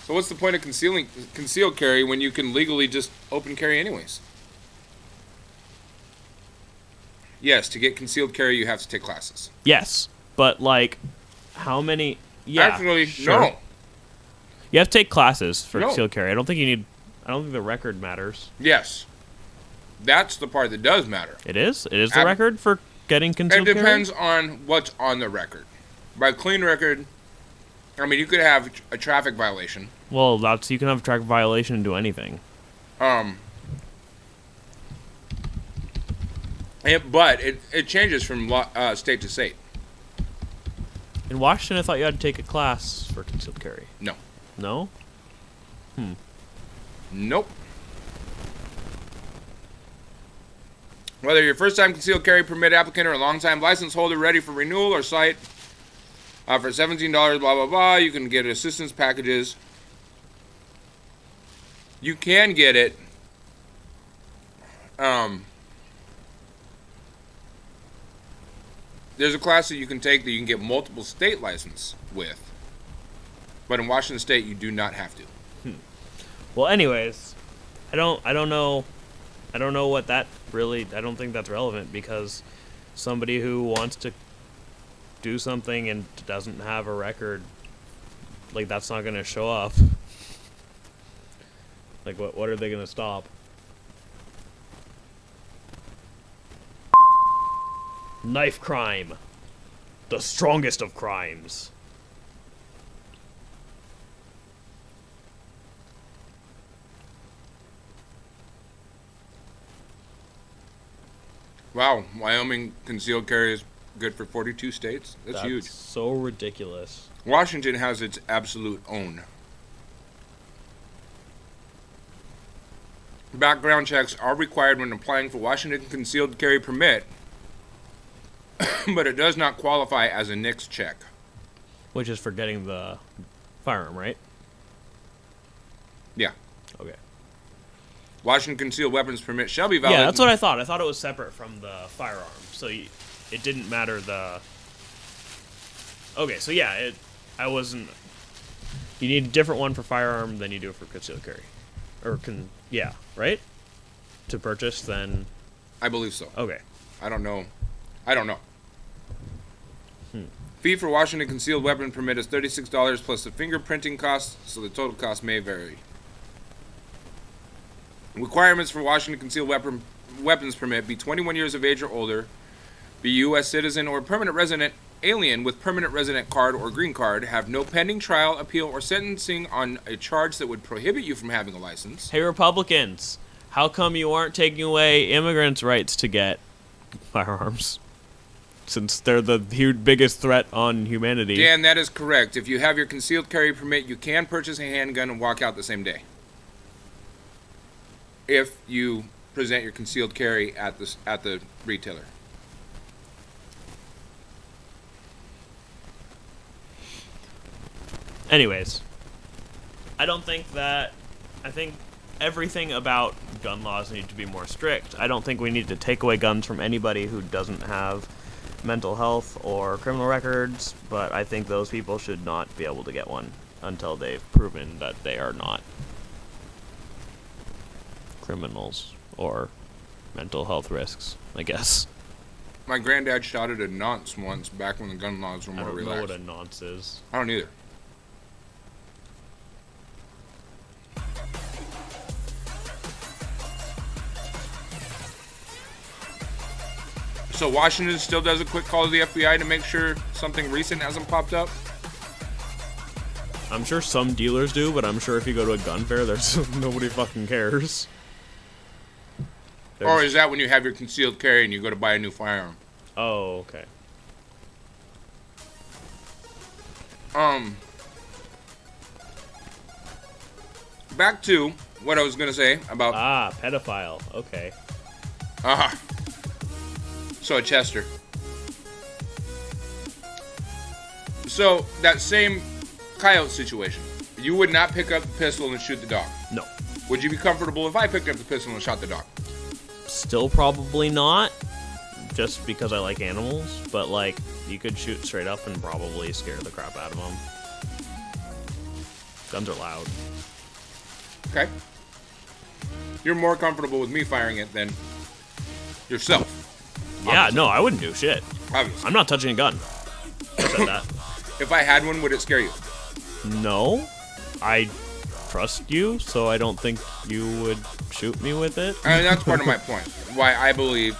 Speaker 2: So what's the point of concealed carry when you can legally just open carry anyways? Yes, to get concealed carry you have to take classes.
Speaker 3: Yes, but, like, how many... Yeah,
Speaker 2: Actually,
Speaker 3: sure.
Speaker 2: no.
Speaker 3: You have to take classes for
Speaker 2: No.
Speaker 3: concealed carry. I don't think the record matters.
Speaker 2: Yes. That's the part that does matter.
Speaker 3: It is? It is the
Speaker 2: Ab-
Speaker 3: record for getting
Speaker 2: It
Speaker 3: concealed carry?
Speaker 2: depends on what's on the record. By clean record, I mean, you could have a traffic violation.
Speaker 3: Well, you can have a track violation and do anything.
Speaker 2: But it changes from state to state.
Speaker 3: In Washington, I thought you had to take a class for concealed carry.
Speaker 2: No.
Speaker 3: No?
Speaker 2: Nope. Whether you're a first-time concealed carry permit applicant or a long-time license holder ready for renewal or cite, for $17, blah, blah, blah, you can get assistance packages. You can get it. There's a class that you can take that you can get multiple state license with. But in Washington State, you do not have to.
Speaker 3: Well, anyways, I don't know what that really. I don't think that's relevant because somebody who wants to do something and doesn't have a record, like that's not gonna show up. Like what are they gonna stop? Knife crime, the strongest of crimes.
Speaker 2: Wow, Wyoming concealed carry is good for 42 states. That's huge.
Speaker 3: So ridiculous.
Speaker 2: Washington has its absolute own. Background checks are required when applying for Washington concealed carry permit, but it does not qualify as a NICS check.
Speaker 3: Which is for getting the firearm, right?
Speaker 2: Yeah.
Speaker 3: Okay.
Speaker 2: Washington concealed weapons permit shall be valid.
Speaker 3: Yeah, that's what I thought. I thought it was separate from the firearm, so it didn't matter the. Okay, so yeah, I wasn't. You need a different one for firearm than you do for concealed carry, or yeah, right? To purchase, then.
Speaker 2: I believe so.
Speaker 3: Okay.
Speaker 2: I don't know. Fee for Washington concealed weapon permit is $36 plus the fingerprinting costs, so the total cost may vary. Requirements for Washington concealed weapons permit: be 21 years of age or older, be U.S. citizen or permanent resident alien with permanent resident card or green card, have no pending trial, appeal, or sentencing on a charge that would prohibit you from having a license.
Speaker 3: Hey, Republicans, how come you aren't taking away immigrants' rights to get firearms? Since they're the huge biggest threat on humanity.
Speaker 2: Dan, that is correct. If you have your concealed carry permit, you can purchase a handgun and walk out the same day. If you present your concealed carry at the retailer.
Speaker 3: Anyways, I think everything about gun laws need to be more strict. I don't think we need to take away guns from anybody who doesn't have mental health or criminal records, but I think those people should not be able to get one until they've proven that they are not criminals or mental health risks, I guess.
Speaker 2: My granddad shot at a nonce once back when the gun laws were
Speaker 3: I
Speaker 2: more
Speaker 3: don't
Speaker 2: relaxed.
Speaker 3: know what a nonce is.
Speaker 2: I don't either. So Washington still does a quick call to the FBI to make sure something recent hasn't popped up?
Speaker 3: I'm sure some dealers do, but I'm sure if you go to a gun fair, there's nobody fucking cares.
Speaker 2: Or is that when you have your concealed carry and you go to buy a new firearm?
Speaker 3: Oh, okay.
Speaker 2: Back to what I was going to say about...
Speaker 3: pedophile. Okay.
Speaker 2: So, Chester. So, that same coyote situation. You would not pick up the pistol and shoot the dog.
Speaker 3: No.
Speaker 2: Would you be comfortable if I picked up the pistol and shot the dog?
Speaker 3: Still probably not, just because I like animals, but, like, you could shoot straight up and probably scare the crap out of them. Guns are loud.
Speaker 2: Okay. You're more comfortable with me firing it than yourself.
Speaker 3: Yeah,
Speaker 2: Obviously.
Speaker 3: no, I wouldn't do shit.
Speaker 2: Obviously.
Speaker 3: I'm not touching a gun. I said that.
Speaker 2: If I had one, would it scare you?
Speaker 3: No. I trust you, so I don't think you would shoot me with it.
Speaker 2: I mean, that's part of my point. Why I believe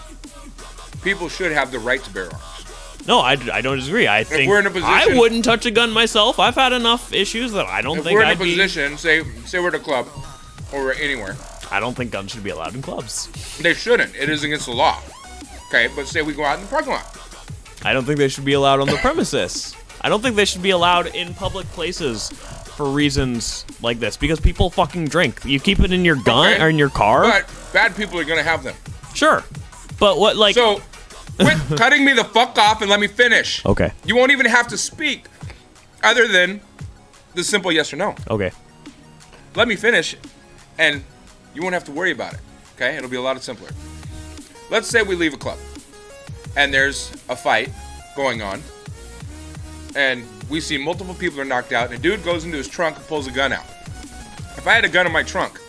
Speaker 2: people should have the right to bear arms.
Speaker 3: No, I don't disagree. I think
Speaker 2: we're in a position-
Speaker 3: I wouldn't touch a gun myself. I've had enough issues that I don't
Speaker 2: If
Speaker 3: think
Speaker 2: we're in
Speaker 3: I'd
Speaker 2: a position, say we're at a club or we're anywhere,
Speaker 3: I don't think guns should be allowed in clubs.
Speaker 2: they shouldn't. It is against the law. Okay, but say we go out in the parking lot.
Speaker 3: I don't think they should be allowed on the premises. I don't think they should be allowed in public places. for reasons like this because people fucking drink. You keep it in your gun
Speaker 2: Okay.
Speaker 3: or in your car.
Speaker 2: But bad people are gonna have them.
Speaker 3: Sure, but what like?
Speaker 2: So, quit cutting me the fuck off and let me finish.
Speaker 3: Okay.
Speaker 2: You won't even have to speak, other than the simple yes or no.
Speaker 3: Okay.
Speaker 2: Let me finish, and you won't have to worry about it. Okay? It'll be a lot simpler. Let's say we leave a club, and there's a fight going on, and we see multiple people are knocked out, and a dude goes into his trunk and pulls a gun out. If I had a gun in my trunk,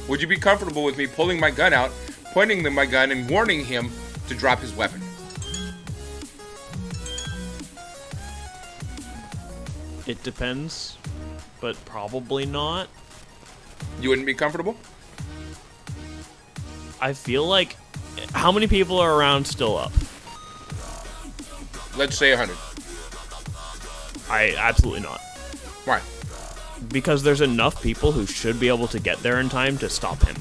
Speaker 2: would you be comfortable with me pulling my gun out, pointing my gun, and warning him to drop his weapon?
Speaker 3: It depends, but probably not.
Speaker 2: You wouldn't be comfortable?
Speaker 3: I feel like how many people are around still up?
Speaker 2: Let's say 100.
Speaker 3: I absolutely not.
Speaker 2: Why?
Speaker 3: Because there's enough people who should be able to get there in time to stop him.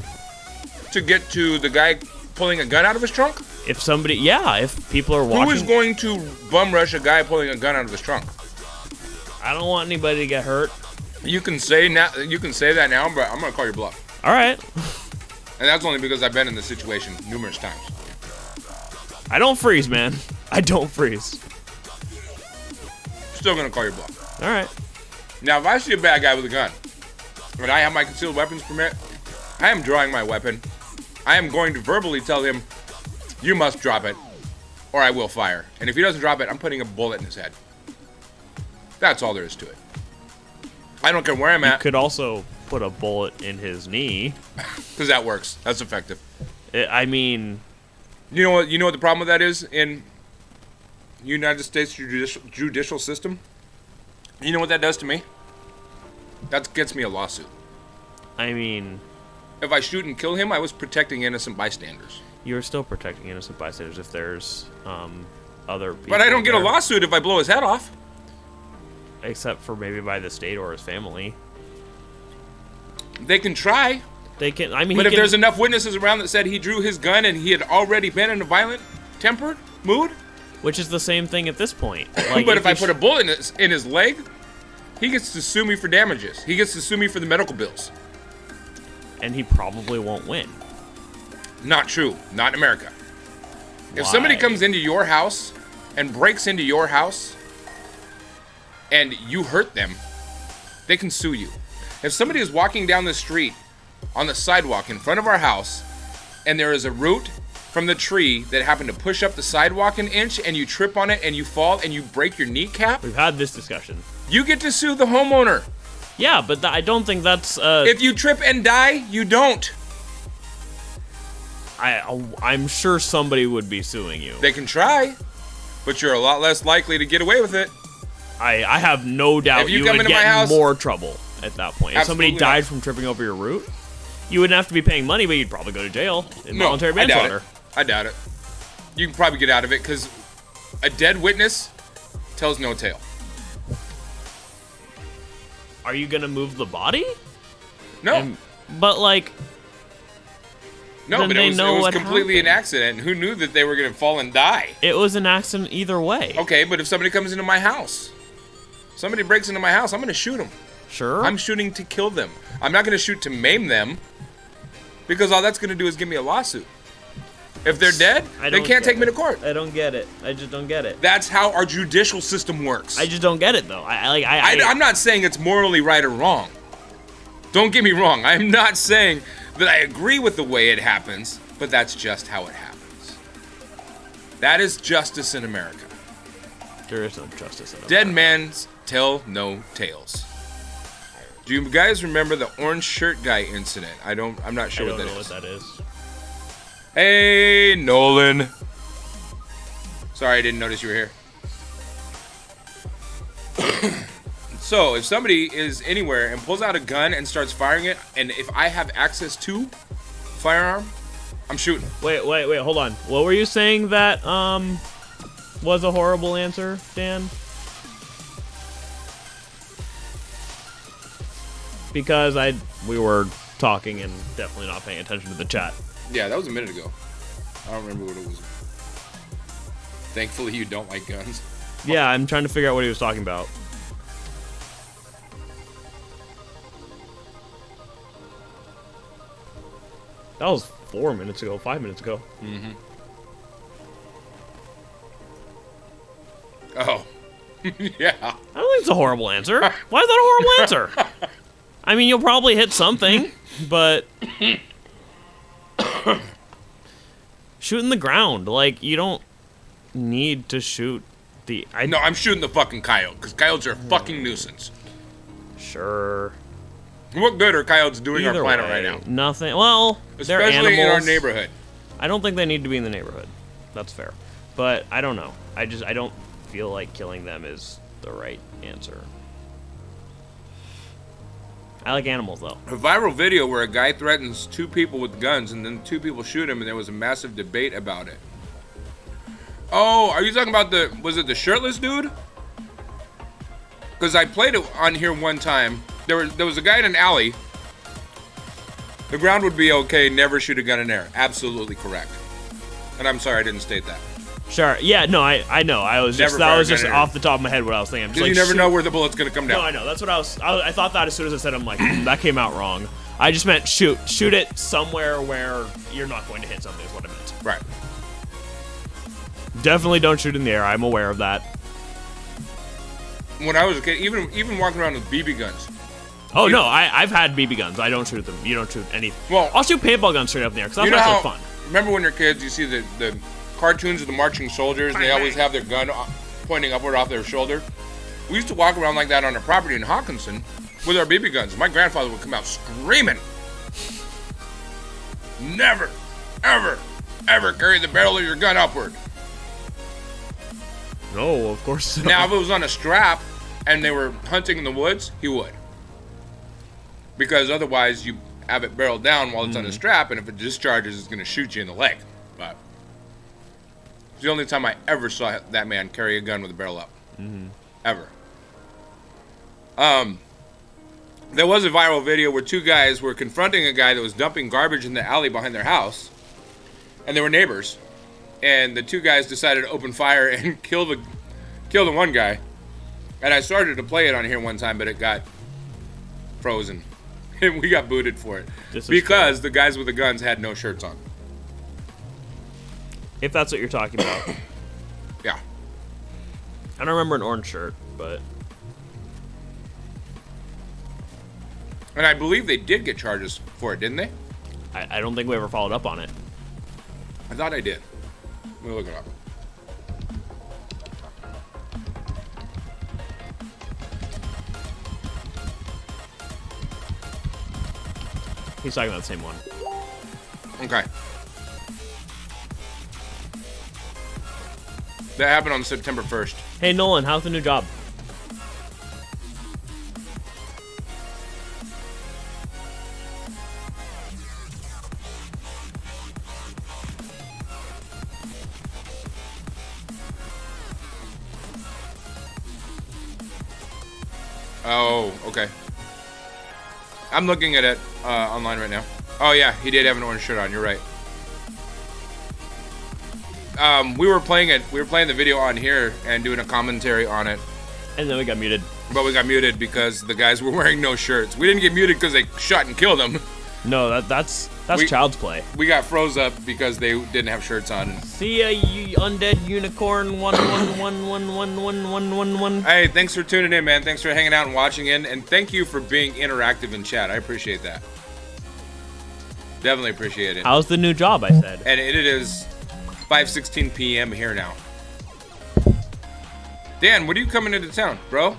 Speaker 2: To get to the guy pulling a gun out of his trunk?
Speaker 3: If somebody, yeah, if people are watching,
Speaker 2: Who is going to bum rush a guy pulling a gun out of his trunk?
Speaker 3: I don't want anybody to get hurt.
Speaker 2: You can say now. You can say that now, but I'm gonna call your bluff.
Speaker 3: All right.
Speaker 2: And that's only because I've been in this situation numerous times.
Speaker 3: I don't freeze, man. I don't freeze.
Speaker 2: Still gonna call your bluff.
Speaker 3: All right.
Speaker 2: Now, if I see a bad guy with a gun, and I have my concealed weapons permit, I am drawing my weapon. I am going to verbally tell him, "You must drop it, or I will fire." And if he doesn't drop it, I'm putting a bullet in his head. That's all there is to it. I don't care where I'm
Speaker 3: You
Speaker 2: at,
Speaker 3: could also put a bullet in his knee.
Speaker 2: because that works. That's effective.
Speaker 3: I mean,
Speaker 2: You know what? You know what the problem with that is in United States judicial system. You know what that does to me? That gets me a lawsuit.
Speaker 3: I mean,
Speaker 2: If I shoot and kill him, I was protecting innocent bystanders.
Speaker 3: you're still protecting innocent bystanders if there's other people.
Speaker 2: But I don't get a
Speaker 3: there,
Speaker 2: lawsuit if I blow his head off.
Speaker 3: except for maybe by the state or his family.
Speaker 2: They can try,
Speaker 3: They can. I mean,
Speaker 2: but
Speaker 3: he
Speaker 2: if
Speaker 3: can-
Speaker 2: there's enough witnesses around that said he drew his gun and he had already been in a violent tempered mood,
Speaker 3: which is the same thing at this point. Like,
Speaker 2: but if I
Speaker 3: you
Speaker 2: put a bullet in his leg, he gets to sue me for damages. He gets to sue me for the medical bills.
Speaker 3: and he probably won't win.
Speaker 2: Not true. Not in America. If somebody
Speaker 3: Why?
Speaker 2: comes into your house and breaks into your house and you hurt them, they can sue you. If somebody is walking down the street on the sidewalk in front of our house and there is a root from the tree that happened to push up the sidewalk an inch and you trip on it and you fall and you break your kneecap,
Speaker 3: We've had this discussion.
Speaker 2: you get to sue the homeowner.
Speaker 3: Yeah, but I don't think that's.
Speaker 2: If you trip and die, you don't.
Speaker 3: I'm sure somebody would be suing you.
Speaker 2: They can try, but you're a lot less likely to get away with it.
Speaker 3: I have no doubt
Speaker 2: If you
Speaker 3: you
Speaker 2: come
Speaker 3: would
Speaker 2: into my
Speaker 3: get
Speaker 2: house-
Speaker 3: more trouble at that point. If somebody
Speaker 2: Absolutely
Speaker 3: died
Speaker 2: not.
Speaker 3: from tripping over your root, you wouldn't have to be paying money, but you'd probably go to jail. Involuntary
Speaker 2: I doubt
Speaker 3: manslaughter.
Speaker 2: it. I doubt it. You can probably get out of it because a dead witness tells no tale.
Speaker 3: Are you gonna move the body?
Speaker 2: No,
Speaker 3: But like,
Speaker 2: no,
Speaker 3: then
Speaker 2: but
Speaker 3: they
Speaker 2: it was
Speaker 3: know what
Speaker 2: completely an
Speaker 3: happened.
Speaker 2: accident. Who knew that they were going to fall and die?
Speaker 3: it was an accident either way.
Speaker 2: Okay, but if somebody comes into my house, somebody breaks into my house, I'm going to shoot them.
Speaker 3: Sure.
Speaker 2: I'm shooting to kill them. I'm not going to shoot to maim them because all that's going to do is give me a lawsuit. If they're dead,
Speaker 3: I
Speaker 2: they
Speaker 3: don't
Speaker 2: can't
Speaker 3: get
Speaker 2: take me to court.
Speaker 3: I don't get it. I just don't get it.
Speaker 2: That's how our judicial system works.
Speaker 3: I just don't get it though.
Speaker 2: I'm not saying it's morally right or wrong. Don't get me wrong. I'm not saying that I agree with the way it happens, but that's just how it happens. That is justice in America.
Speaker 3: There is no justice in it.
Speaker 2: Dead man's tell no tales. Do you guys remember the orange shirt guy incident? I'm not
Speaker 3: I
Speaker 2: sure
Speaker 3: don't
Speaker 2: what
Speaker 3: know
Speaker 2: that is.
Speaker 3: what that is.
Speaker 2: Hey, Nolan. Sorry, I didn't notice you were here. So, if somebody is anywhere and pulls out a gun and starts firing it, and if I have access to firearm, I'm shooting.
Speaker 3: Wait, hold on. What were you saying that was a horrible answer, Dan? Because we were talking and definitely not paying attention to the chat.
Speaker 2: Yeah, that was a minute ago. I don't remember what it was. Thankfully, you don't like guns.
Speaker 3: Yeah, I'm trying to figure out what he was talking about. That was 4 minutes ago, 5 minutes ago.
Speaker 2: Mm-hmm. Oh. Yeah.
Speaker 3: I don't think it's a horrible answer. Why is that a horrible answer? I mean, you'll probably hit something, but shooting the ground, like, you don't need to shoot the.
Speaker 2: No, I'm shooting the fucking coyote because coyotes are a fucking nuisance.
Speaker 3: Sure.
Speaker 2: What good are coyotes doing
Speaker 3: Either
Speaker 2: our planet
Speaker 3: way,
Speaker 2: right now?
Speaker 3: Nothing. Well, they're
Speaker 2: Especially
Speaker 3: animals.
Speaker 2: in our neighborhood.
Speaker 3: I don't think they need to be in the neighborhood. That's fair. But I don't know. I don't feel like killing them is the right answer. I like animals, though.
Speaker 2: A viral video where a guy threatens 2 people with guns and then 2 people shoot him and there was a massive debate about it. Oh, are you talking about was it the shirtless dude? Because I played it on here one time. There was a guy in an alley. The ground would be okay, never shoot a gun in air. Absolutely correct. And I'm sorry I didn't state that.
Speaker 3: Sure. Yeah, no, I know. I was just,
Speaker 2: Never
Speaker 3: that
Speaker 2: fire
Speaker 3: was
Speaker 2: a gun
Speaker 3: just
Speaker 2: in air.
Speaker 3: off the top of my head what I was thinking. I'm just
Speaker 2: Because
Speaker 3: like,
Speaker 2: you never
Speaker 3: shoot-
Speaker 2: know where the bullet's going to come down.
Speaker 3: No, I know. That's what I thought that as soon as I said it, I'm like, that came out wrong. I just meant shoot it somewhere where you're not going to hit something is what I meant.
Speaker 2: Right.
Speaker 3: Definitely don't shoot in the air. I'm aware of that.
Speaker 2: When I was a kid, even walking around with BB guns.
Speaker 3: Oh no, I've had BB guns. I don't shoot them. You don't shoot any.
Speaker 2: Well,
Speaker 3: I'll shoot paintball guns straight up in the air because that's
Speaker 2: you know
Speaker 3: actually
Speaker 2: how,
Speaker 3: fun.
Speaker 2: remember when you're kids, you see the cartoons of the marching soldiers, they always have their gun pointing upward off their shoulder? We used to walk around like that on our property in Hawkinson with our BB guns. My grandfather would come out screaming. Never, ever, ever carry the barrel of your gun upward.
Speaker 3: No, of course not.
Speaker 2: Now, if it was on a strap and they were hunting in the woods, he would. Because otherwise, you have it barreled down while it's on a strap, and if it discharges, it's going to shoot you in the leg. But it's the only time I ever saw that man carry a gun with a barrel up. Ever. There was a viral video where 2 guys were confronting a guy that was dumping garbage in the alley behind their house, and they were neighbors. And the 2 guys decided to open fire and kill the one guy. And I started to play it on here one time, but it got frozen. And we got booted for it. Because the guys with the guns had no shirts on.
Speaker 3: If that's what you're talking about.
Speaker 2: Yeah.
Speaker 3: I don't remember an orange shirt, but
Speaker 2: And I believe they did get charges for it, didn't they?
Speaker 3: I don't think we ever followed up on it.
Speaker 2: I thought I did. Let me look it up.
Speaker 3: He's talking about the same one.
Speaker 2: Okay. That happened on September 1st.
Speaker 3: Hey Nolan, how's the new job?
Speaker 2: Oh, okay. I'm looking at it online right now. Oh yeah, he did have an orange shirt on. You're right. We were playing it. We were playing the video on here and doing a commentary on it,
Speaker 3: And then we got muted.
Speaker 2: but we got muted because the guys were wearing no shirts. We didn't get muted because they shot and killed them.
Speaker 3: No, that's
Speaker 2: We-
Speaker 3: child's play.
Speaker 2: We got froze up because they didn't have shirts on.
Speaker 3: See ya, you undead unicorn. 111111111.
Speaker 2: Hey, thanks for tuning in, man. Thanks for hanging out and watching in, and thank you for being interactive in chat. I appreciate that. Definitely appreciate it.
Speaker 3: How's the new job? I said.
Speaker 2: And it is 5:16 p.m. here now. Dan, when are you coming into town, bro?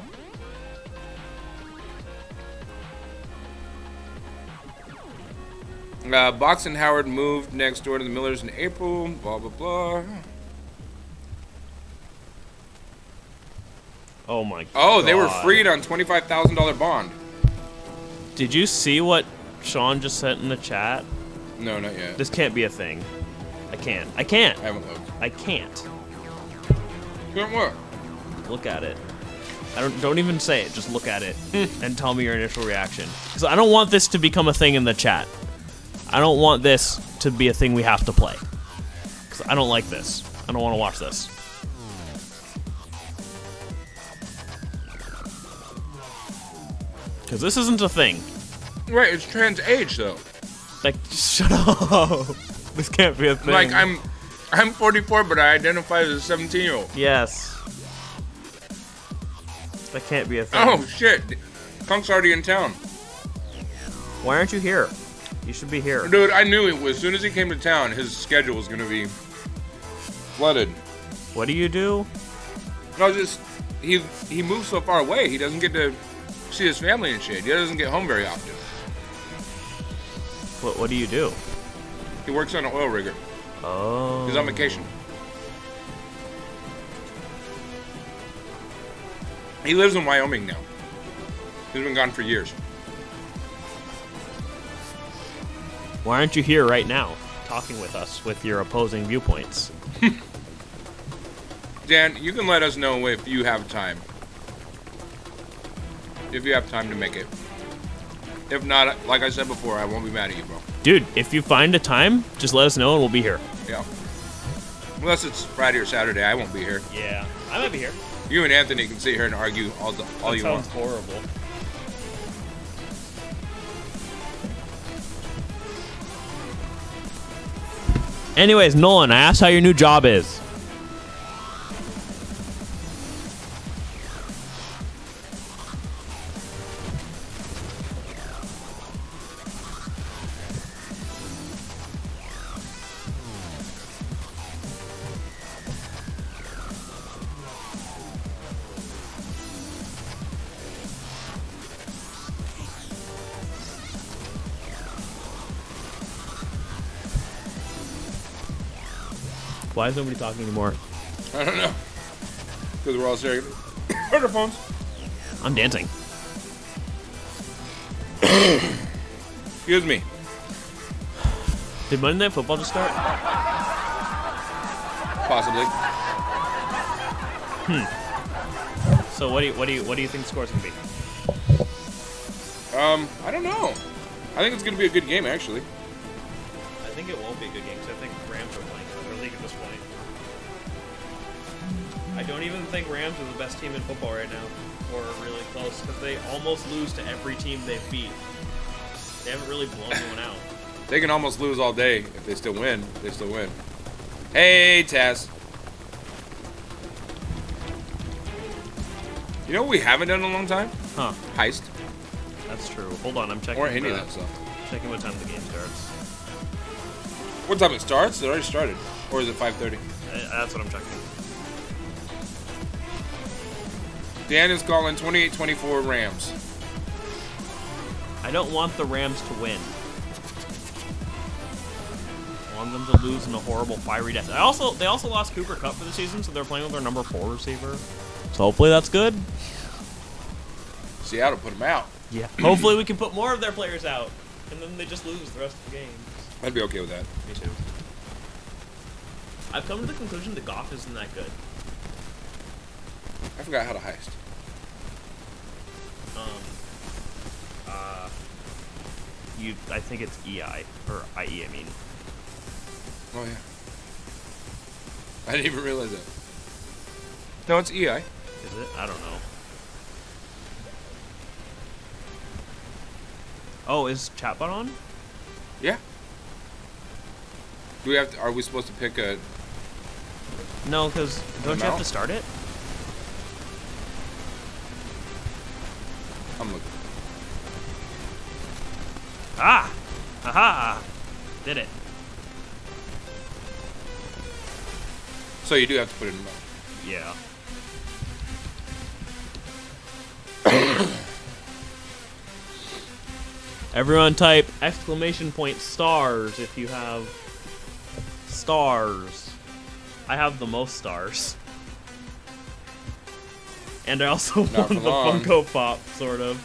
Speaker 2: Box and Howard moved next door to the Millers in April. Blah blah blah.
Speaker 3: Oh my god.
Speaker 2: Oh, they were freed on $25,000 bond.
Speaker 3: Did you see what Sean just sent in the chat?
Speaker 2: No, not yet.
Speaker 3: This can't be a thing. I can't.
Speaker 2: I haven't looked.
Speaker 3: I can't.
Speaker 2: Can't what?
Speaker 3: Look at it. Don't even say it. Just look at it and tell me your initial reaction. Because I don't want this to become a thing in the chat. I don't want this to be a thing we have to play. Because I don't like this. I don't want to watch this. Because this isn't a thing.
Speaker 2: Right, it's trans age though.
Speaker 3: Like, shut up. This can't be a thing.
Speaker 2: Like, I'm 44, but I identify as a 17-year-old.
Speaker 3: Yes. That can't be a thing.
Speaker 2: Oh, shit. Punk's already in town.
Speaker 3: Why aren't you here? You should be here.
Speaker 2: Dude, I knew it was. As soon as he came to town, his schedule was going to be flooded.
Speaker 3: What do you do?
Speaker 2: No, just, he moves so far away, he doesn't get to see his family and shit. He doesn't get home very often.
Speaker 3: What do you do?
Speaker 2: He works on an oil rigger.
Speaker 3: Oh.
Speaker 2: He's on vacation. He lives in Wyoming now. He's been gone for years.
Speaker 3: Why aren't you here right now, talking with us with your opposing viewpoints?
Speaker 2: Dan, you can let us know if you have time. If you have time to make it. If not, like I said before, I won't be mad at you, bro.
Speaker 3: Dude, if you find a time, just let us know and we'll be here.
Speaker 2: Yeah. Unless it's Friday or Saturday, I won't be here.
Speaker 3: Yeah, I might be here.
Speaker 2: You and Anthony can sit here and argue all you want.
Speaker 3: Horrible. Anyways, Nolan, I asked how your new job is. Why is nobody talking anymore?
Speaker 2: I don't know. Because we're all staring at our phones.
Speaker 3: I'm dancing.
Speaker 2: Excuse me.
Speaker 3: Did Monday Night Football just start?
Speaker 2: Possibly.
Speaker 3: So what do you think the score's gonna be?
Speaker 2: I don't know. I think it's gonna be a good game, actually.
Speaker 3: I think it won't be a good game because I think Rams are playing for their league at this point. I don't even think Rams are the best team in football right now, or really close, because they almost lose to every team they've beat. They haven't really blown anyone out.
Speaker 2: They can almost lose all day if they still win. They still win. Hey, Taz. You know what we haven't done in a long time?
Speaker 3: Huh?
Speaker 2: Heist.
Speaker 3: That's true. Hold on, I'm checking.
Speaker 2: Or any of that stuff.
Speaker 3: Checking what time the game starts.
Speaker 2: What time it starts? It already started. Or is it 5:30?
Speaker 3: That's what I'm checking.
Speaker 2: Dan is calling 28-24 Rams.
Speaker 3: I don't want the Rams to win. I want them to lose in a horrible fiery death. They also lost Cooper Kupp for the season, so they're playing with their number 4 receiver. So hopefully that's good.
Speaker 2: Seattle put him out.
Speaker 3: Yeah. Hopefully we can put more of their players out, and then they just lose the rest of the games.
Speaker 2: I'd be okay with that.
Speaker 3: Me too. I've come to the conclusion that Goff isn't that good.
Speaker 2: I forgot how to heist.
Speaker 3: I think it's EI, or IE, I mean.
Speaker 2: Oh, yeah. I didn't even realize that. No, it's EI.
Speaker 3: Is it? I don't know. Oh, is chatbot on?
Speaker 2: Yeah. Do we have to, are we supposed to pick a...
Speaker 3: No, because don't you have to start it?
Speaker 2: I'm looking.
Speaker 3: Ah! Haha! Did it.
Speaker 2: So you do have to put it in the mouth.
Speaker 3: Yeah. Everyone type exclamation point stars if you have stars. I have the most stars. And I also
Speaker 2: Not
Speaker 3: won
Speaker 2: for
Speaker 3: the
Speaker 2: long.
Speaker 3: Funko Pop, sort of.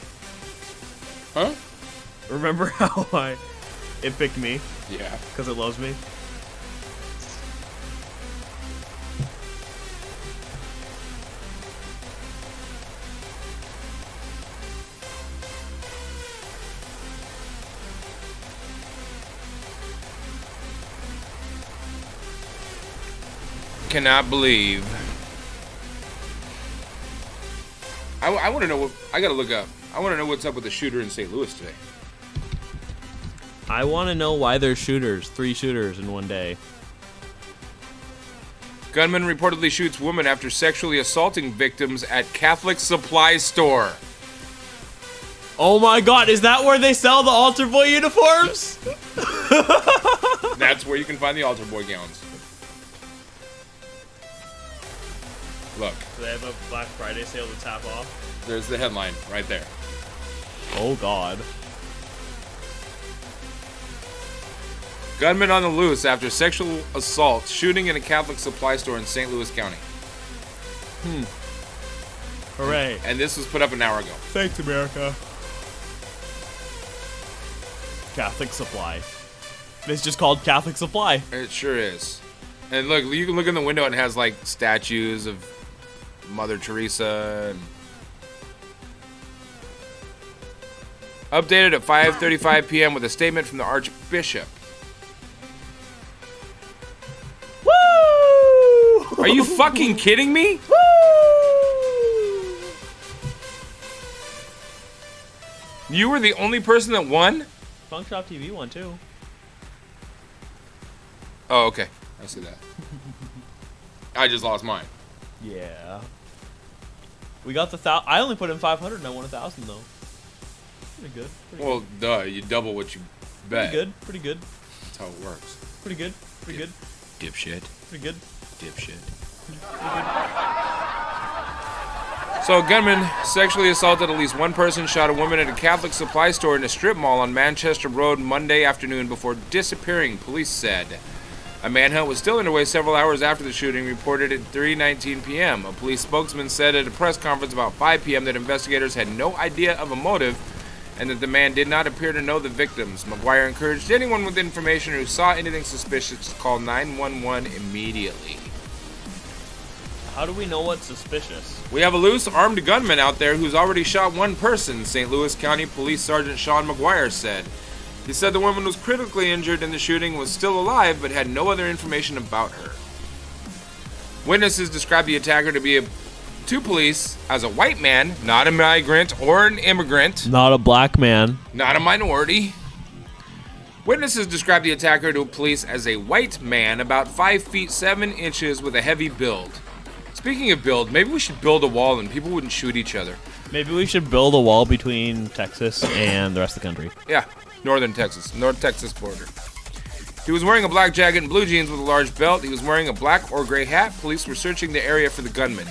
Speaker 2: Huh?
Speaker 3: Remember how it picked me?
Speaker 2: Yeah.
Speaker 3: Because it loves me?
Speaker 2: Cannot believe. I want to know what... I got to look up. I want to know what's up with the shooter in St. Louis today.
Speaker 3: I want to know why there's shooters. 3 shooters in one day.
Speaker 2: Gunman reportedly shoots woman after sexually assaulting victims at Catholic supply store.
Speaker 3: Oh my god, is that where they sell the altar boy uniforms?
Speaker 2: That's where you can find the altar boy gowns. Look,
Speaker 3: Do they have a Black Friday sale to tap off?
Speaker 2: there's the headline right there.
Speaker 3: Oh god.
Speaker 2: Gunman on the loose after sexual assault, shooting in a Catholic supply store in St. Louis County.
Speaker 3: Hooray.
Speaker 2: And this was put up an hour ago.
Speaker 3: Thanks, America. Catholic Supply. It's just called Catholic Supply.
Speaker 2: It sure is. And look, you can look in the window and it has like statues of Mother Teresa. And updated at 5:35 p.m. with a statement from the Archbishop.
Speaker 3: Woo!
Speaker 2: Are you fucking kidding me?
Speaker 3: Woo!
Speaker 2: You were the only person that won?
Speaker 3: Funk Shop TV won too.
Speaker 2: Oh, okay. I see that. I just lost mine.
Speaker 3: Yeah. We got the I only put in 500 and I won 1,000 though. Pretty good. Pretty
Speaker 2: Well, duh, you double what you bet.
Speaker 3: good. Pretty good.
Speaker 2: That's how it works.
Speaker 3: Pretty good. Pretty good.
Speaker 2: Dipshit.
Speaker 3: Pretty good.
Speaker 2: Dipshit. So, a gunman sexually assaulted at least one person, shot a woman at a Catholic supply store in a strip mall on Manchester Road Monday afternoon before disappearing, police said. A manhunt was still underway several hours after the shooting, reported at 3:19 p.m. A police spokesman said at a press conference about 5 p.m. that investigators had no idea of a motive and that the man did not appear to know the victims. McGuire encouraged anyone with information who saw anything suspicious to call 911 immediately.
Speaker 3: How do we know what's suspicious?
Speaker 2: We have a loose, armed gunman out there who's already shot one person, St. Louis County Police Sergeant Sean McGuire said. He said the woman was critically injured in the shooting, was still alive, but had no other information about her. Witnesses described the attacker to police as a white man, not a migrant or an immigrant,
Speaker 3: Not a black man.
Speaker 2: not a minority. Witnesses described the attacker to police as a white man, about 5 feet 7 inches, with a heavy build. Speaking of build, maybe we should build a wall and people wouldn't shoot each other.
Speaker 3: Maybe we should build a wall between Texas and the rest of the country.
Speaker 2: Yeah, northern Texas, North Texas border. He was wearing a black jacket and blue jeans with a large belt. He was wearing a black or gray hat. Police were searching the area for the gunman.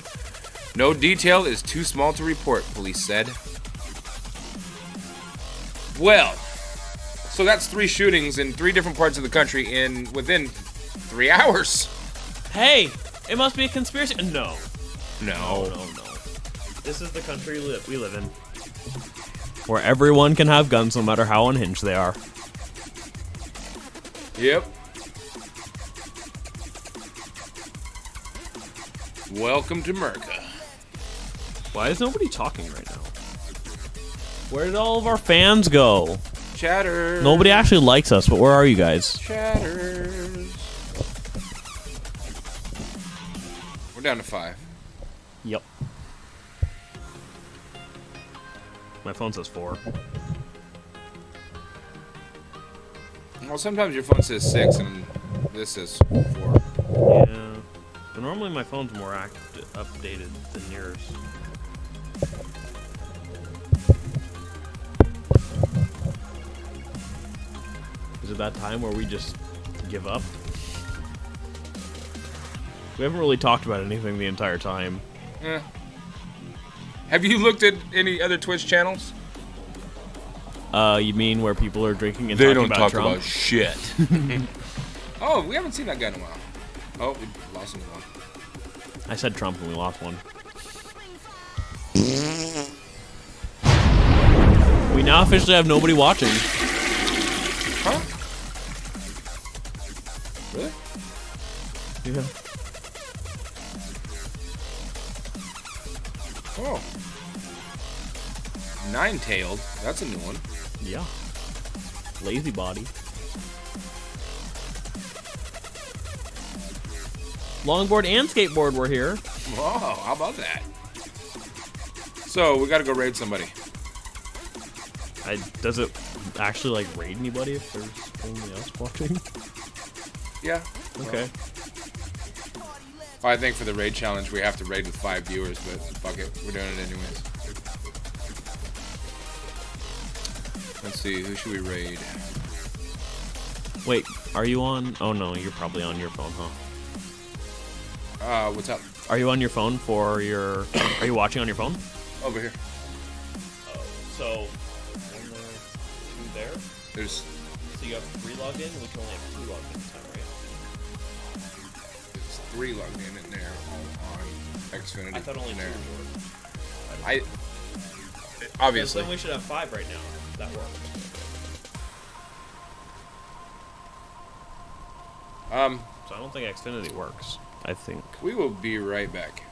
Speaker 2: No detail is too small to report, police said. Well, so that's 3 shootings in 3 different parts of the country within 3 hours.
Speaker 3: Hey, it must be a conspiracy. No.
Speaker 2: No.
Speaker 3: No. This is the country we live in. Where everyone can have guns no matter how unhinged they are.
Speaker 2: Yep. Welcome to America.
Speaker 3: Why is nobody talking right now? Where did all of our fans go?
Speaker 2: Chatter.
Speaker 3: Nobody actually likes us, but where are you guys?
Speaker 2: Chatters. We're down to 5.
Speaker 3: Yep. My phone says 4.
Speaker 2: Well, sometimes your phone says 6 and this says 4.
Speaker 3: Yeah. But normally my phone's more updated than yours. Is it that time where we just give up? We haven't really talked about anything the entire time.
Speaker 2: Have you looked at any other Twitch channels?
Speaker 3: You mean where people are drinking and talking about Trump?
Speaker 2: shit. Oh, we haven't seen that guy in a while. Oh, we lost him one.
Speaker 3: I said Trump and we lost one. We now officially have nobody watching.
Speaker 2: Huh? Really?
Speaker 3: Yeah.
Speaker 2: Oh. Nine-tailed. That's a new one.
Speaker 3: Yeah. Lazy body. Longboard and skateboard were here.
Speaker 2: Whoa, how about that? So, we gotta go raid somebody.
Speaker 3: I actually like raid anybody if there's only us watching?
Speaker 2: Yeah.
Speaker 3: Okay.
Speaker 2: Well, I think for the raid challenge we have to raid with 5 viewers, but fuck it, we're doing it anyways. Let's see, who should we raid?
Speaker 3: Wait, are you on? Oh no, you're probably on your phone, huh?
Speaker 2: What's up?
Speaker 3: Are you on your phone for your? Are you watching on your phone?
Speaker 2: Over here.
Speaker 3: So, two there.
Speaker 2: There's
Speaker 3: So you have 3 logged in. We can only have 2 logged in this time, right?
Speaker 2: 3 logged in there on Xfinity.
Speaker 3: I thought only 2
Speaker 2: there.
Speaker 3: were.
Speaker 2: Obviously.
Speaker 3: Then we should have 5 right now. That works. So I don't think Xfinity works. I think.
Speaker 2: We will be right back.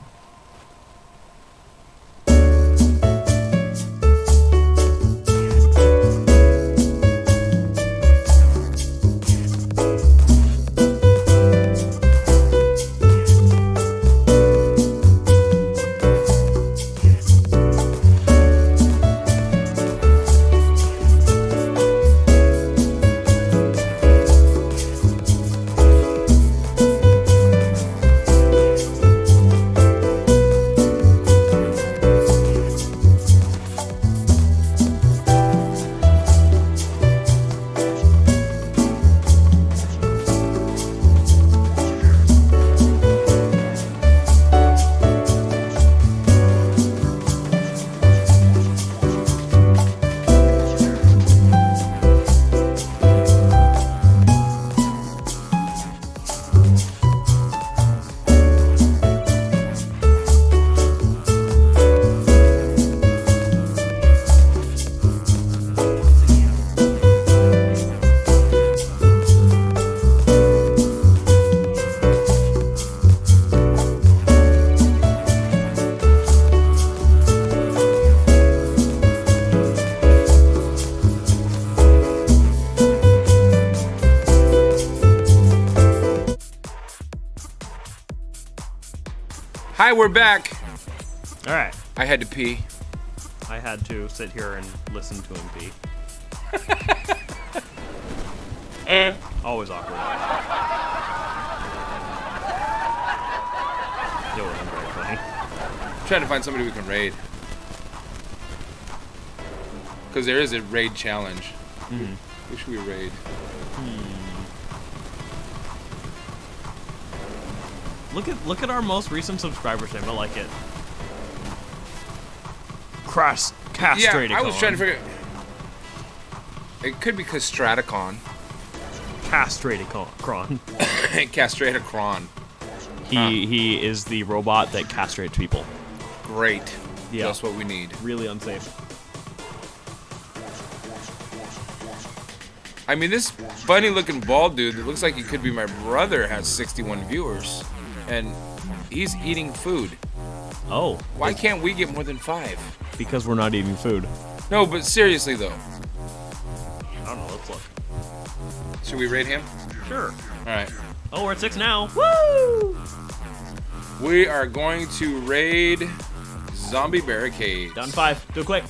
Speaker 2: Hi, we're back.
Speaker 3: All right.
Speaker 2: I had to pee.
Speaker 3: I had to sit here and listen to him pee. Always awkward. Yo, I'm very funny.
Speaker 2: I'm trying to find somebody we can raid. Because there is a raid challenge. Who should we raid?
Speaker 3: Look at our most recent subscribers name. I like it. Castrated.
Speaker 2: Yeah, I was trying to figure. It could be Castraticon.
Speaker 3: Castrated Kron.
Speaker 2: Castratacron.
Speaker 3: He is the robot that castrates people.
Speaker 2: Great.
Speaker 3: Yeah.
Speaker 2: That's what we need.
Speaker 3: Really unsafe.
Speaker 2: I mean, this funny-looking bald dude that looks like he could be my brother has 61 viewers, and he's eating food.
Speaker 3: Oh.
Speaker 2: Why can't we get more than 5?
Speaker 3: Because we're not eating food.
Speaker 2: No, but seriously though.
Speaker 3: I don't know. Let's look.
Speaker 2: Should we raid him?
Speaker 3: Sure.
Speaker 2: All right.
Speaker 3: Oh, we're at 6 now. Woo!
Speaker 2: We are going to raid Zombie Barricades.
Speaker 3: Down to 5. Do it quick.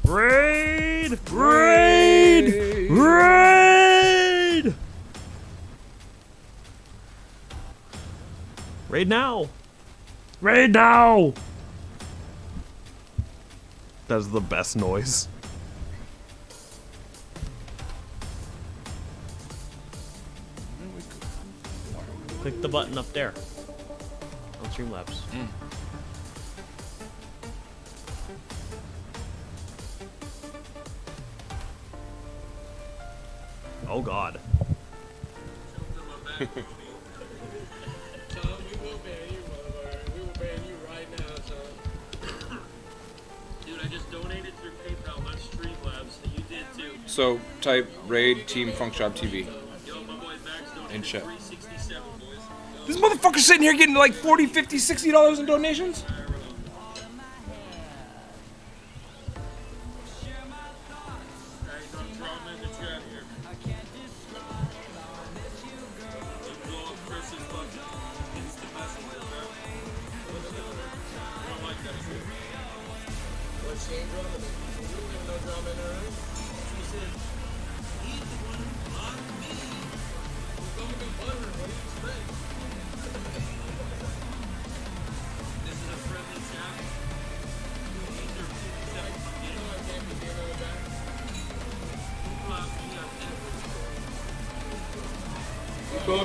Speaker 3: Raid! Raid! Raid! Raid now! Raid now! That's the best noise. Click the button up there on Streamlabs. Oh God.
Speaker 7: Tom, we will ban you, motherfucker. We will ban you right now, Tom. Dude, I just donated through PayPal, not Streamlabs. You did too.
Speaker 2: So type raid Team Funkshop TV
Speaker 7: Yo, my boy Max donated
Speaker 2: in chat.
Speaker 7: $367, boys.
Speaker 2: This motherfucker's sitting here getting like $40, $50, $60 in donations.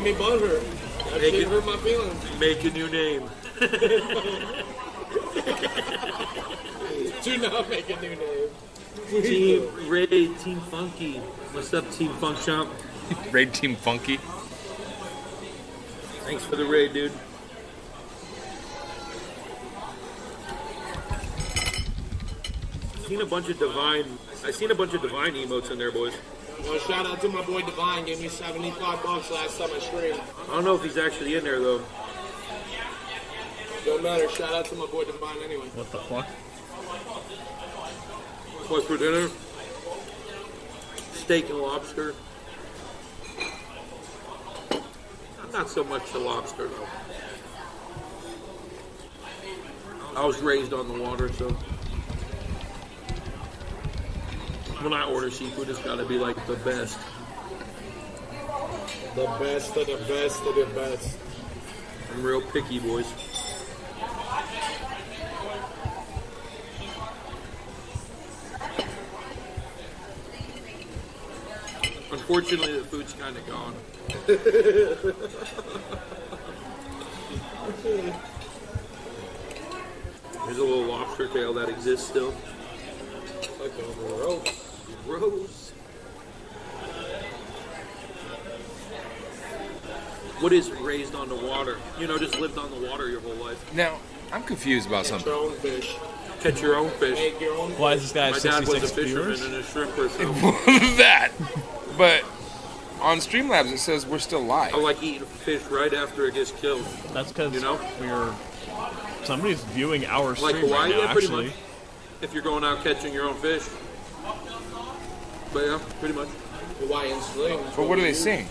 Speaker 7: me butthurt. That
Speaker 8: Make
Speaker 7: shit
Speaker 8: it-
Speaker 7: hurt my feelings.
Speaker 8: Make a new name.
Speaker 7: Do not make a new name.
Speaker 8: Team Ray, Team Funky. What's up, Team Funk Chomp?
Speaker 2: Raid Team Funky.
Speaker 8: Thanks for the raid, dude. I seen a bunch of divine emotes in there, boys.
Speaker 7: Well, shout out to my boy Divine. Gave me $75 last time I streamed.
Speaker 8: I don't know if he's actually in there though.
Speaker 7: Don't matter. Shout out to my boy Divine anyway.
Speaker 3: What the fuck?
Speaker 8: What's for dinner? Steak and lobster. Not so much the lobster though. I was raised on the water, so when I order seafood, it's got to be like the best.
Speaker 7: The best of the best of the best.
Speaker 8: I'm real picky, boys. Unfortunately, the food's kind of gone. There's a little lobster tail that exists still.
Speaker 7: Like a rope.
Speaker 8: Gross. What is raised on the water? You know, just lived on the water your whole life.
Speaker 2: Now, I'm confused about
Speaker 7: Catch
Speaker 2: something.
Speaker 7: your own fish.
Speaker 8: Catch your own fish.
Speaker 7: Make your own
Speaker 3: Why is this guy
Speaker 8: My
Speaker 3: at
Speaker 8: dad was a
Speaker 3: 66
Speaker 8: fisherman
Speaker 3: viewers?
Speaker 8: and a shrimper, so
Speaker 2: That. But on Streamlabs, it says we're still live.
Speaker 8: I like eating fish right after it gets killed.
Speaker 3: That's because
Speaker 8: You know?
Speaker 3: somebody's viewing our
Speaker 8: Like
Speaker 3: stream
Speaker 8: Hawaii,
Speaker 3: right now,
Speaker 8: yeah, pretty
Speaker 3: actually.
Speaker 8: much. If you're going out catching your own fish. But yeah, pretty much.
Speaker 7: Hawaiian sling.
Speaker 2: But what are they saying?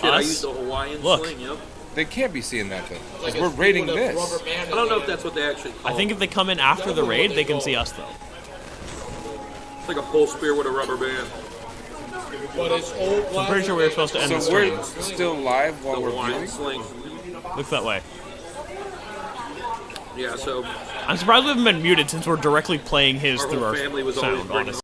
Speaker 8: Shit, I
Speaker 3: Us?
Speaker 8: used a Hawaiian
Speaker 3: Look.
Speaker 8: sling, yep.
Speaker 2: They can't be seeing that though.
Speaker 7: Like
Speaker 2: Because
Speaker 7: a
Speaker 2: we're
Speaker 7: stick
Speaker 2: rating
Speaker 7: with a
Speaker 2: this.
Speaker 7: rubber band
Speaker 8: I don't know
Speaker 7: in
Speaker 8: if
Speaker 7: the
Speaker 8: that's what they actually call
Speaker 3: I think
Speaker 8: it.
Speaker 3: if they come in after the
Speaker 7: Definitely
Speaker 3: raid,
Speaker 7: what
Speaker 3: they
Speaker 7: they
Speaker 3: can
Speaker 7: call
Speaker 3: see
Speaker 7: it.
Speaker 3: us though.
Speaker 8: It's like a pull spear with a rubber band.
Speaker 7: end. But it's old.
Speaker 3: I'm pretty sure we were supposed to end the
Speaker 2: So
Speaker 3: stream.
Speaker 2: we're still live while
Speaker 8: The
Speaker 2: we're
Speaker 8: Hawaiian
Speaker 2: viewing?
Speaker 8: sling.
Speaker 3: Looks that way.
Speaker 8: Yeah, so
Speaker 3: I'm surprised we haven't been muted since we're directly playing his
Speaker 8: our
Speaker 3: through
Speaker 8: whole
Speaker 3: our
Speaker 8: family was always
Speaker 3: sound,
Speaker 8: bringing
Speaker 3: honestly.